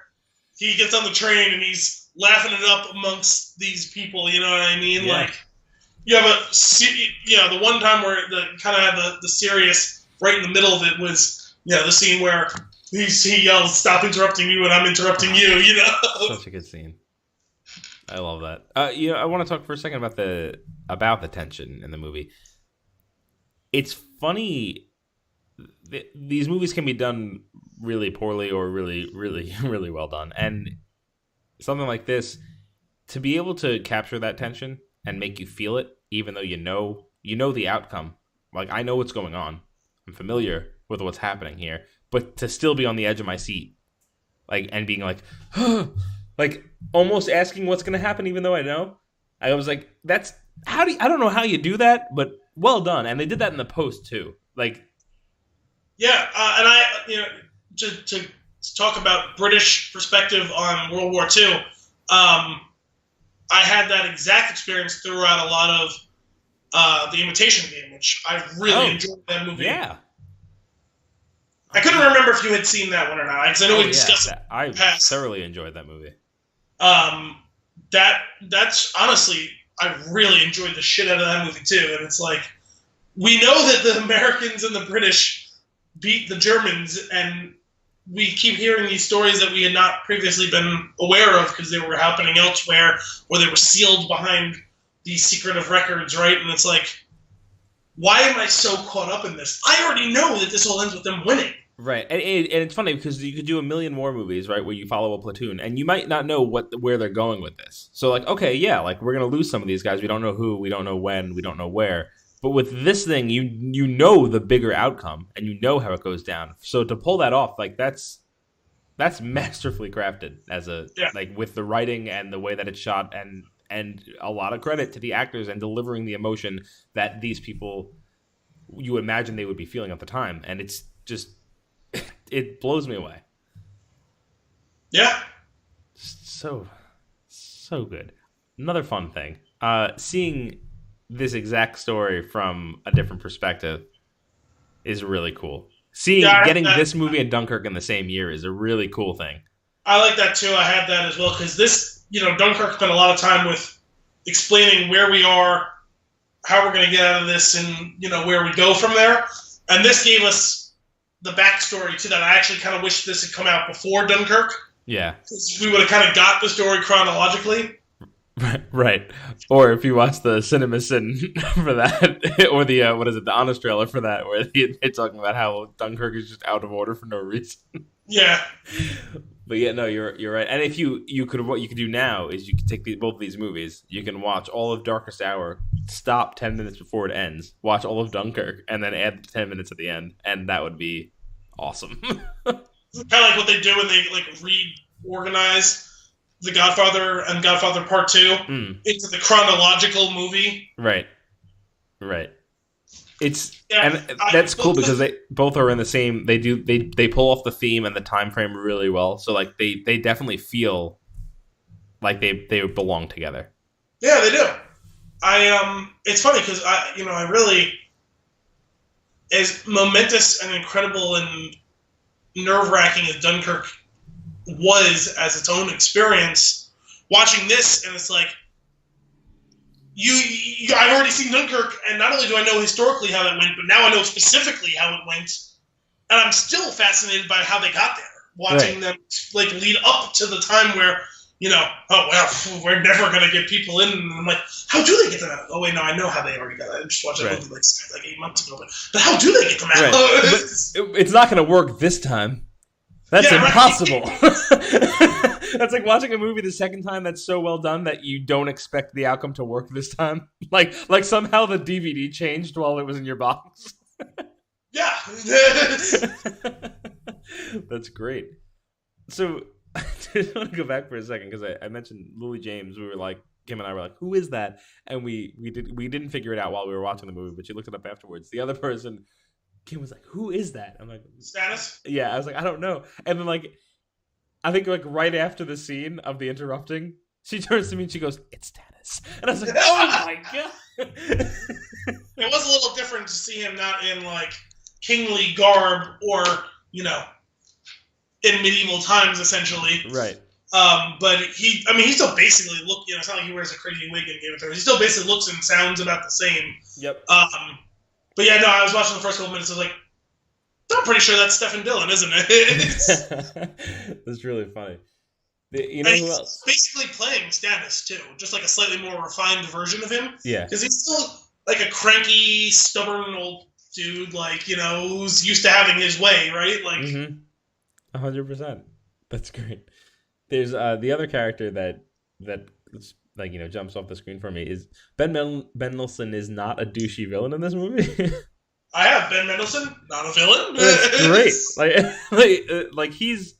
S2: he gets on the train and he's laughing it up amongst these people. You know what I mean?
S1: Yeah.
S2: Like you have the one time where the kind of had the serious right in the middle of it was the scene where he yells, "Stop interrupting me when I'm interrupting you." You know,
S1: such a good scene. I love that. I want to talk for a second about the tension in the movie. It's funny. These movies can be done really poorly or really, really, really well done. And something like this, to be able to capture that tension and make you feel it, even though you know the outcome. Like, I know what's going on. I'm familiar with what's happening here. But to still be on the edge of my seat, like, and being like, like, almost asking what's going to happen, even though I know. I was like, I don't know how you do that, but well done. And they did that in the post, too. Like,
S2: yeah, and I, to talk about British perspective on World War II, I had that exact experience throughout a lot of The Imitation Game, which I really enjoyed that movie.
S1: Yeah.
S2: I couldn't remember if you had seen that one or not, because I know we discussed it.
S1: I thoroughly enjoyed that movie.
S2: That's honestly, I really enjoyed the shit out of that movie too. And it's like, we know that the Americans and the British beat the Germans, and we keep hearing these stories that we had not previously been aware of because they were happening elsewhere, or they were sealed behind these secretive records, right? And it's like, why am I so caught up in this? I already know that this all ends with them winning.
S1: Right, and it's funny because you could do a million more movies, right, where you follow a platoon, and you might not know where they're going with this. So, like, okay, yeah, like, we're going to lose some of these guys. We don't know who, we don't know when, we don't know where. But with this thing, you know the bigger outcome, and you know how it goes down. So to pull that off, like, that's masterfully crafted like, with the writing and the way that it's shot, and a lot of credit to the actors and delivering the emotion that these people, you imagine they would be feeling at the time. And it's just, it blows me away.
S2: Yeah.
S1: So good. Another fun thing, seeing this exact story from a different perspective is really cool. Getting this movie and Dunkirk in the same year is a really cool thing.
S2: I like that too. I had that as well because this, Dunkirk spent a lot of time with explaining where we are, how we're going to get out of this, and where we go from there. And this gave us the backstory to that. I actually kind of wish this had come out before Dunkirk.
S1: Yeah,
S2: because we would have kind of got the story chronologically.
S1: Right. Or if you watch the CinemaSin for that, or the the Honest trailer for that, where they're talking about how Dunkirk is just out of order for no reason.
S2: Yeah.
S1: But yeah, no, you're right. And if what you could do now is you could take both of these movies, you can watch all of Darkest Hour, stop 10 minutes before it ends, watch all of Dunkirk, and then add 10 minutes at the end, and that would be awesome.
S2: Kind of like what they do when they reorganize The Godfather and Godfather Part 2 into the chronological movie.
S1: Right. That's cool because they both are in the same. They pull off the theme and the time frame really well. So like they definitely feel like they belong together.
S2: Yeah, they do. It's funny because I really, as momentous and incredible and nerve-wracking as Dunkirk was as its own experience, watching this, and it's like, I've already seen Dunkirk, and not only do I know historically how that went, but now I know specifically how it went, and I'm still fascinated by how they got there, watching them lead up to the time where, we're never going to get people in, and I'm like, how do they get them out? Oh wait, no, I know how they already got it. I just watched that movie like 8 months ago, but how do they get them out?
S1: Right. It's not going to work this time. That's impossible. That's like watching a movie the second time that's so well done that you don't expect the outcome to work this time. Like somehow the DVD changed while it was in your box.
S2: Yeah.
S1: That's great. So I just want to go back for a second because I mentioned Lily James. We were like, Kim and I were like, who is that? And we didn't figure it out while we were watching the movie, but she looked it up afterwards. The other person, Kim was like, who is that? I'm like,
S2: Stannis?
S1: Yeah, I was like, I don't know. And then I think right after the scene of the interrupting, She turns to me and she goes, "It's Stannis," and I was like, "Oh my god!"
S2: It was a little different to see him not in like kingly garb or in medieval times, essentially.
S1: Right.
S2: But he still basically it's not like he wears a crazy wig in Game of Thrones. He still basically looks and sounds about the same.
S1: Yep.
S2: But yeah, no, I was watching the first couple minutes. I was like, I'm pretty sure that's Stephen Dillon, isn't it?
S1: That's really funny.
S2: You know who else? Basically playing Stannis too, just like a slightly more refined version of him.
S1: Yeah.
S2: Because he's still like a cranky, stubborn old dude, like who's used to having his way, right? Like,
S1: 100%. That's great. There's the other character that jumps off the screen for me is Ben Mendelsohn is not a douchey villain in this movie.
S2: I have Ben Mendelsohn, not a villain.
S1: That's great. Like he's.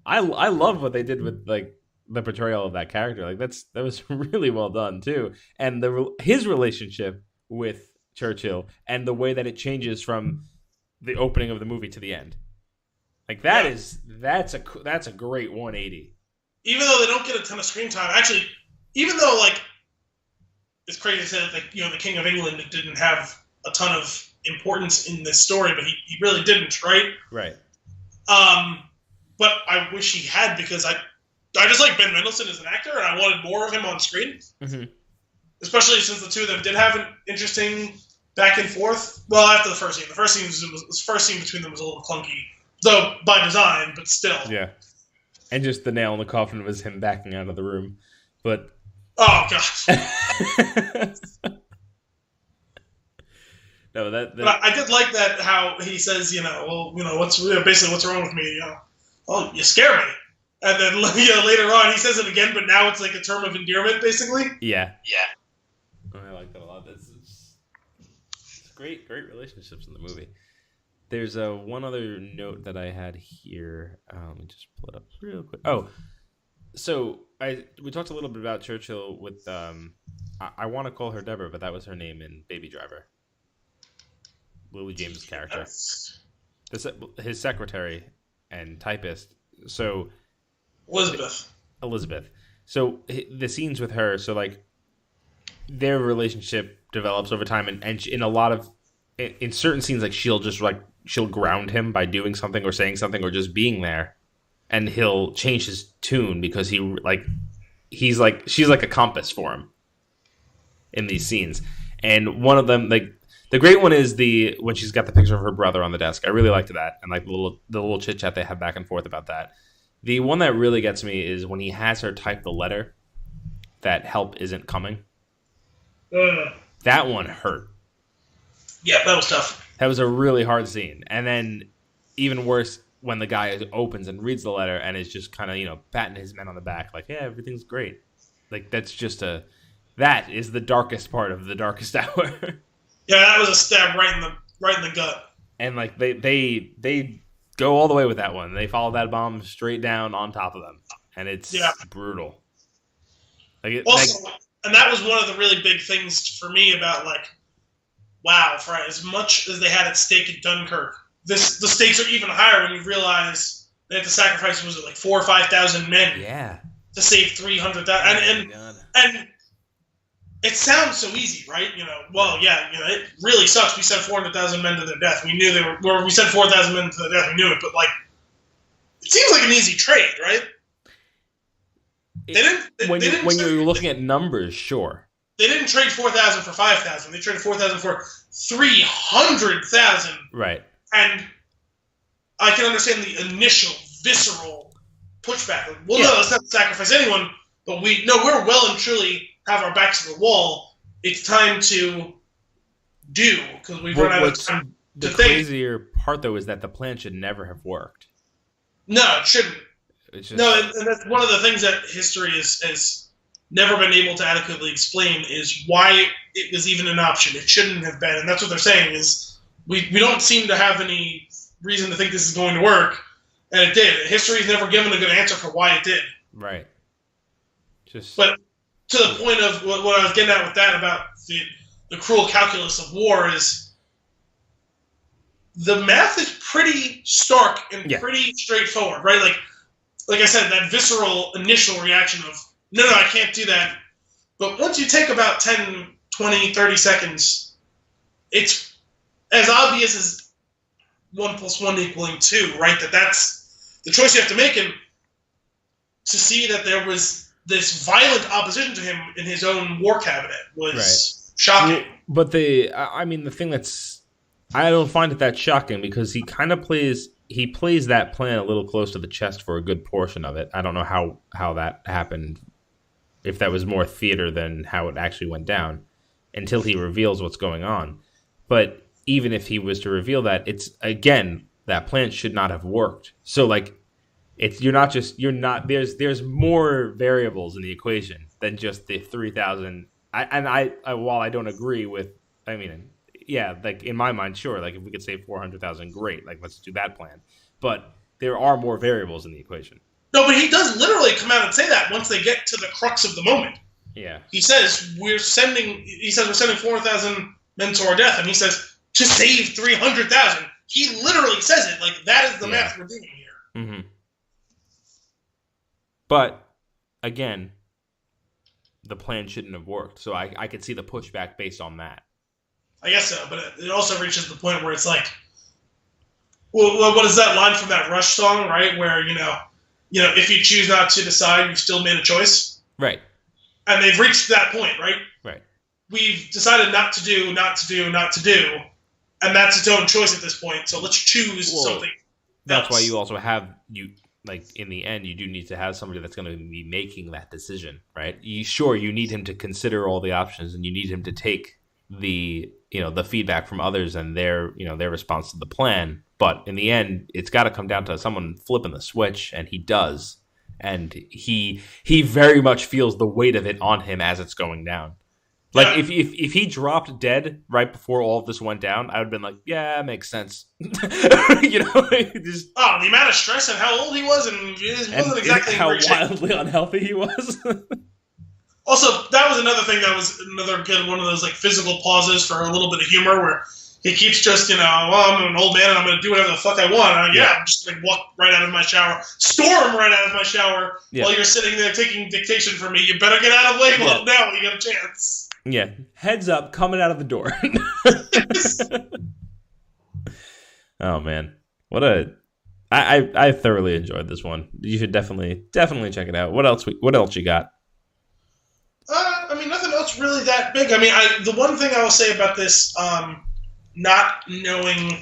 S1: I love what they did with like the portrayal of that character. Like that was really well done too, and his relationship with Churchill and the way that it changes from the opening of the movie to the end. Like that's a great 180. Even
S2: though they don't get a ton of screen time, actually, even though like it's crazy to say that the King of England didn't have a ton of importance in this story, but he really didn't, right?
S1: Right.
S2: But I wish he had, because I just like Ben Mendelsohn as an actor, and I wanted more of him on screen. Mm-hmm. Especially since the two of them did have an interesting back and forth. Well, after the first scene, the first scene between them was a little clunky, though by design, but still.
S1: Yeah. And just the nail in the coffin was him backing out of the room. But
S2: oh gosh.
S1: No,
S2: But I did like that, how he says, what's wrong with me? Oh, you scare me. And then later on he says it again, but now it's like a term of endearment, basically.
S1: Yeah. I like that a lot. It's great relationships in the movie. There's one other note that I had here. Let me just pull it up real quick. Oh, so we talked a little bit about Churchill with I want to call her Deborah, but that was her name in Baby Driver. Lily James's character, his secretary and typist. So Elizabeth. So the scenes with her. So like their relationship develops over time, and in a lot of in certain scenes, like she'll ground him by doing something or saying something or just being there, and he'll change his tune because she's like a compass for him in these scenes. And one of them, like the great one, is when she's got the picture of her brother on the desk. I really liked that, and like the little chit chat they have back and forth about that. The one that really gets me is when he has her type the letter that help isn't coming. That one hurt.
S2: Yeah, that was tough.
S1: That was a really hard scene. And then even worse when the guy opens and reads the letter and is just kind of, patting his men on the back like, yeah, everything's great. Like that is the darkest part of the darkest hour.
S2: Yeah, that was a stab right in the gut.
S1: And like they go all the way with that one. They follow that bomb straight down on top of them. And it's brutal.
S2: And that was one of the really big things for me about wow, for as much as they had at stake at Dunkirk, the stakes are even higher when you realize they had to sacrifice, 4,000 or 5,000 men to save 300,000. And it sounds so easy, right? It really sucks. We sent 400,000 men to their death. We knew we sent 4,000 men to their death. We knew it, but it seems like an easy trade, right?
S1: When you're looking at numbers, sure.
S2: They didn't trade 4,000 for 5,000. They traded 4,000 for 300,000.
S1: Right.
S2: And I can understand the initial visceral pushback. No, let's not sacrifice anyone, but we're well and truly have our backs to the wall. It's time to do, because we've run out of time to think.
S1: The crazier part, though, is that the plan should never have worked.
S2: No, it shouldn't. And that's one of the things that history has never been able to adequately explain, is why it was even an option. It shouldn't have been. And that's what they're saying, is we don't seem to have any reason to think this is going to work. And it did. History's never given a good answer for why it did.
S1: Right.
S2: But to the point of what I was getting at with that about the cruel calculus of war is the math is pretty stark and pretty straightforward, right? Like I said, that visceral initial reaction of no, I can't do that. But once you take about 10, 20, 30 seconds, it's as obvious as 1 + 1 = 2, right? That's the choice you have to make. And to see that there was this violent opposition to him in his own war cabinet was shocking.
S1: But the thing that's, I don't find it that shocking because he kind of plays that plan a little close to the chest for a good portion of it. I don't know how that happened, if that was more theater than how it actually went down, until he reveals what's going on. But even if he was to reveal that, it's, again, that plan should not have worked. So like, there's more variables in the equation than just the 3,000. While I don't agree with, like in my mind, sure, like if we could save 400,000, great, like let's do that plan. But there are more variables in the equation.
S2: No, but he does literally come out and say that once they get to the crux of the moment.
S1: Yeah.
S2: He says we're sending 400,000 men to our death, and he says to save 300,000. He literally says it like that is the math we're doing here.
S1: Mm-hmm. But again, the plan shouldn't have worked. So I could see the pushback based on that.
S2: I guess so, but it also reaches the point where it's like, well, what is that line from that Rush song, right? Where, if you choose not to decide, you've still made a choice.
S1: Right.
S2: And they've reached that point, right?
S1: Right.
S2: We've decided not to do, and that's its own choice at this point, so let's choose something
S1: That's
S2: else.
S1: why you also have, in the end, you do need to have somebody that's going to be making that decision, right? You need him to consider all the options, and you need him to take the feedback from others and their response to the plan. But in the end, it's got to come down to someone flipping the switch, and he does. And he very much feels the weight of it on him as it's going down. Like, if he dropped dead right before all of this went down, I would have been like, yeah, makes sense.
S2: The amount of stress and how old he was, and it wasn't exactly
S1: how wildly unhealthy he was.
S2: Also, that was another thing that was another good one of those like physical pauses for a little bit of humor where he keeps just, I'm an old man and I'm going to do whatever the fuck I want. I'm just going to walk right out of my shower, storm right out of my shower while you're sitting there taking dictation from me. You better get out of label now when you get a chance.
S1: Yeah, heads up, coming out of the door. Oh man, I thoroughly enjoyed this one. You should definitely check it out. What else you got?
S2: Nothing else really that big. The one thing I will say about this, not knowing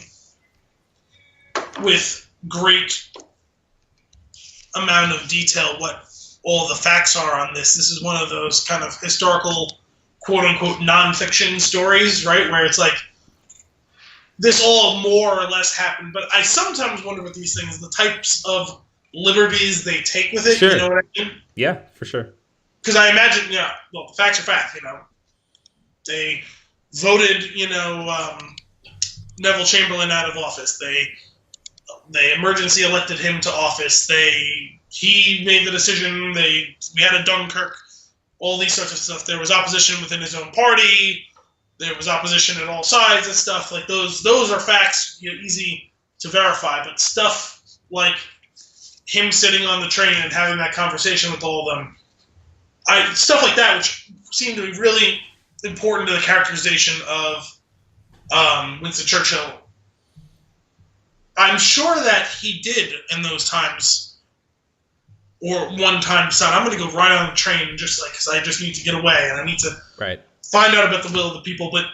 S2: with great amount of detail what all the facts are on this. This is one of those kind of historical, quote-unquote, nonfiction stories, right? Where it's like, this all more or less happened. But I sometimes wonder with these things, the types of liberties they take with it.
S1: Sure.
S2: You know what I mean?
S1: Yeah, for sure.
S2: Because I imagine, the facts are facts, They voted, Neville Chamberlain out of office. They emergency elected him to office. He made the decision. We had a Dunkirk. All these sorts of stuff. There was opposition within his own party. There was opposition at all sides and stuff. Like those are facts, easy to verify. But stuff like him sitting on the train and having that conversation with all of them, stuff like that, which seemed to be really important to the characterization of Winston Churchill. I'm sure that he did in those times, or one time decide, I'm going to go right on the train because I just need to get away and I need to find out about the will of the people. But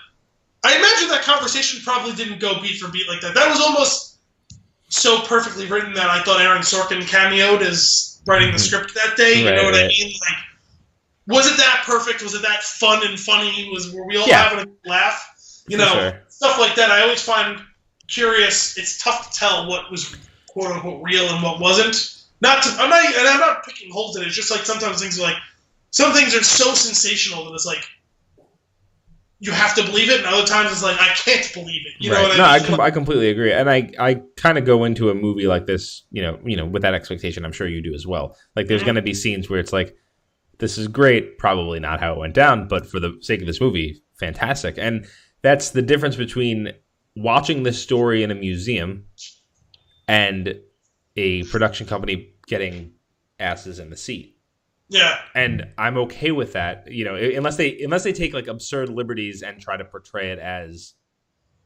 S2: I imagine that conversation probably didn't go beat for beat like that. That was almost so perfectly written that I thought Aaron Sorkin cameoed as writing the script that day. You know what I mean? Like, was it that perfect? Was it that fun and funny? Were we all having a laugh? Stuff like that. I always find curious. It's tough to tell what was quote unquote real and what wasn't. I'm not picking holes in it. It's just like sometimes things are like, some things are so sensational that it's like you have to believe it, and other times it's like I can't believe it. You know what I mean?
S1: I completely agree, and I kind of go into a movie like this, with that expectation. I'm sure you do as well. Like, there's going to be scenes where it's like, this is great, probably not how it went down, but for the sake of this movie, fantastic. And that's the difference between watching this story in a museum and a production company getting asses in the seat.
S2: Yeah.
S1: And I'm okay with that, unless they take like absurd liberties and try to portray it as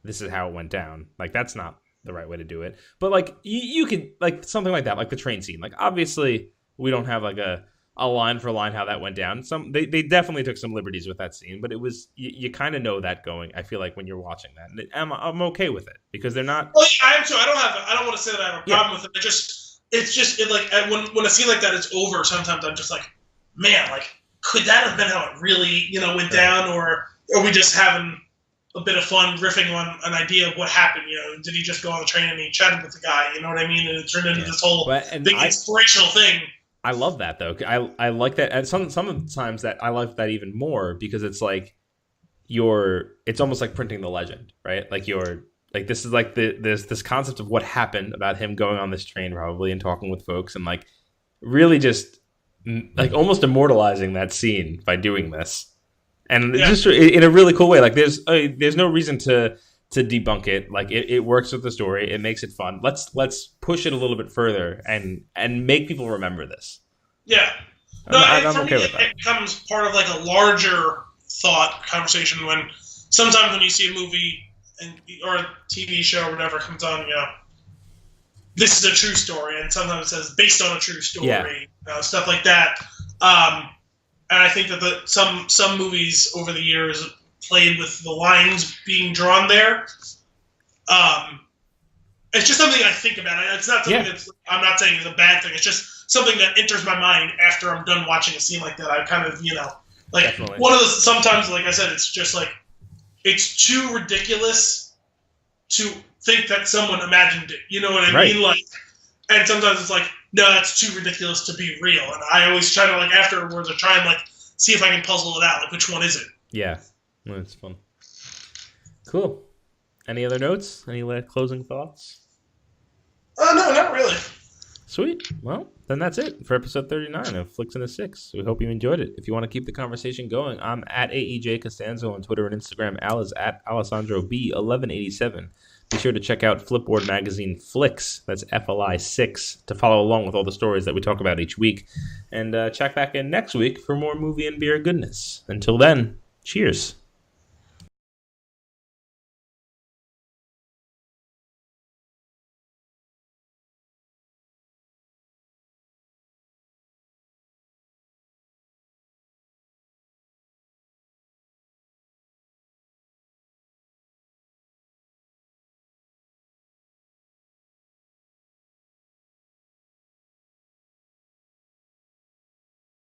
S1: this is how it went down. Like that's not the right way to do it. But like you could like something like that, like the train scene. Like obviously we don't have like a line for line how that went down. They definitely took some liberties with that scene, but it was you kind of know that going. I feel like when you're watching that, and I'm okay with it because they're not.
S2: Well, yeah, I am too. I don't want to say that I have a problem with it. It's just when a scene like that is over, sometimes I'm just like, man, like could that have been how it really went down, or are we just having a bit of fun riffing on an idea of what happened? Did he just go on the train and he chatted with the guy? You know what I mean? And it turned into this whole big inspirational thing.
S1: I love that though. I like that. And some of the times that I like that even more because it's like it's almost like printing the legend, right? Like this is like there's this concept of what happened about him going on this train probably and talking with folks and like really just like almost immortalizing that scene by doing this. And just in a really cool way. Like there's no reason to debunk it. Like it works with the story. It makes it fun. Let's push it a little bit further and make people remember this.
S2: Yeah.
S1: No, I'm okay with that.
S2: It becomes part of like a larger thought conversation when sometimes when you see a movie or a TV show or whatever comes on, this is a true story, and sometimes it says based on a true story, stuff like that. And I think that some movies over the years played with the lines being drawn there. It's just something I think about. It's not something I'm not saying is a bad thing. It's just something that enters my mind after I'm done watching a scene like that. I kind of, like Definitely. One of the sometimes, like I said, it's just like it's too ridiculous to think that someone imagined it. You know what I mean? Like, and sometimes it's like, no, that's too ridiculous to be real. And I always try to, like, afterwards, I try and, like, see if I can puzzle it out. Like, which one is it?
S1: Yeah. Well, that's fun. Cool. Any other notes? Any closing thoughts?
S2: No, not really.
S1: Sweet. Well, then that's it for episode 39 of Flix and a Six. We hope you enjoyed it. If you want to keep the conversation going, I'm at AEJ Costanzo on Twitter and Instagram. Al is at AlessandroB1187. Be sure to check out Flipboard magazine Flix, that's FLI6, to follow along with all the stories that we talk about each week. And check back in next week for more movie and beer goodness. Until then, cheers.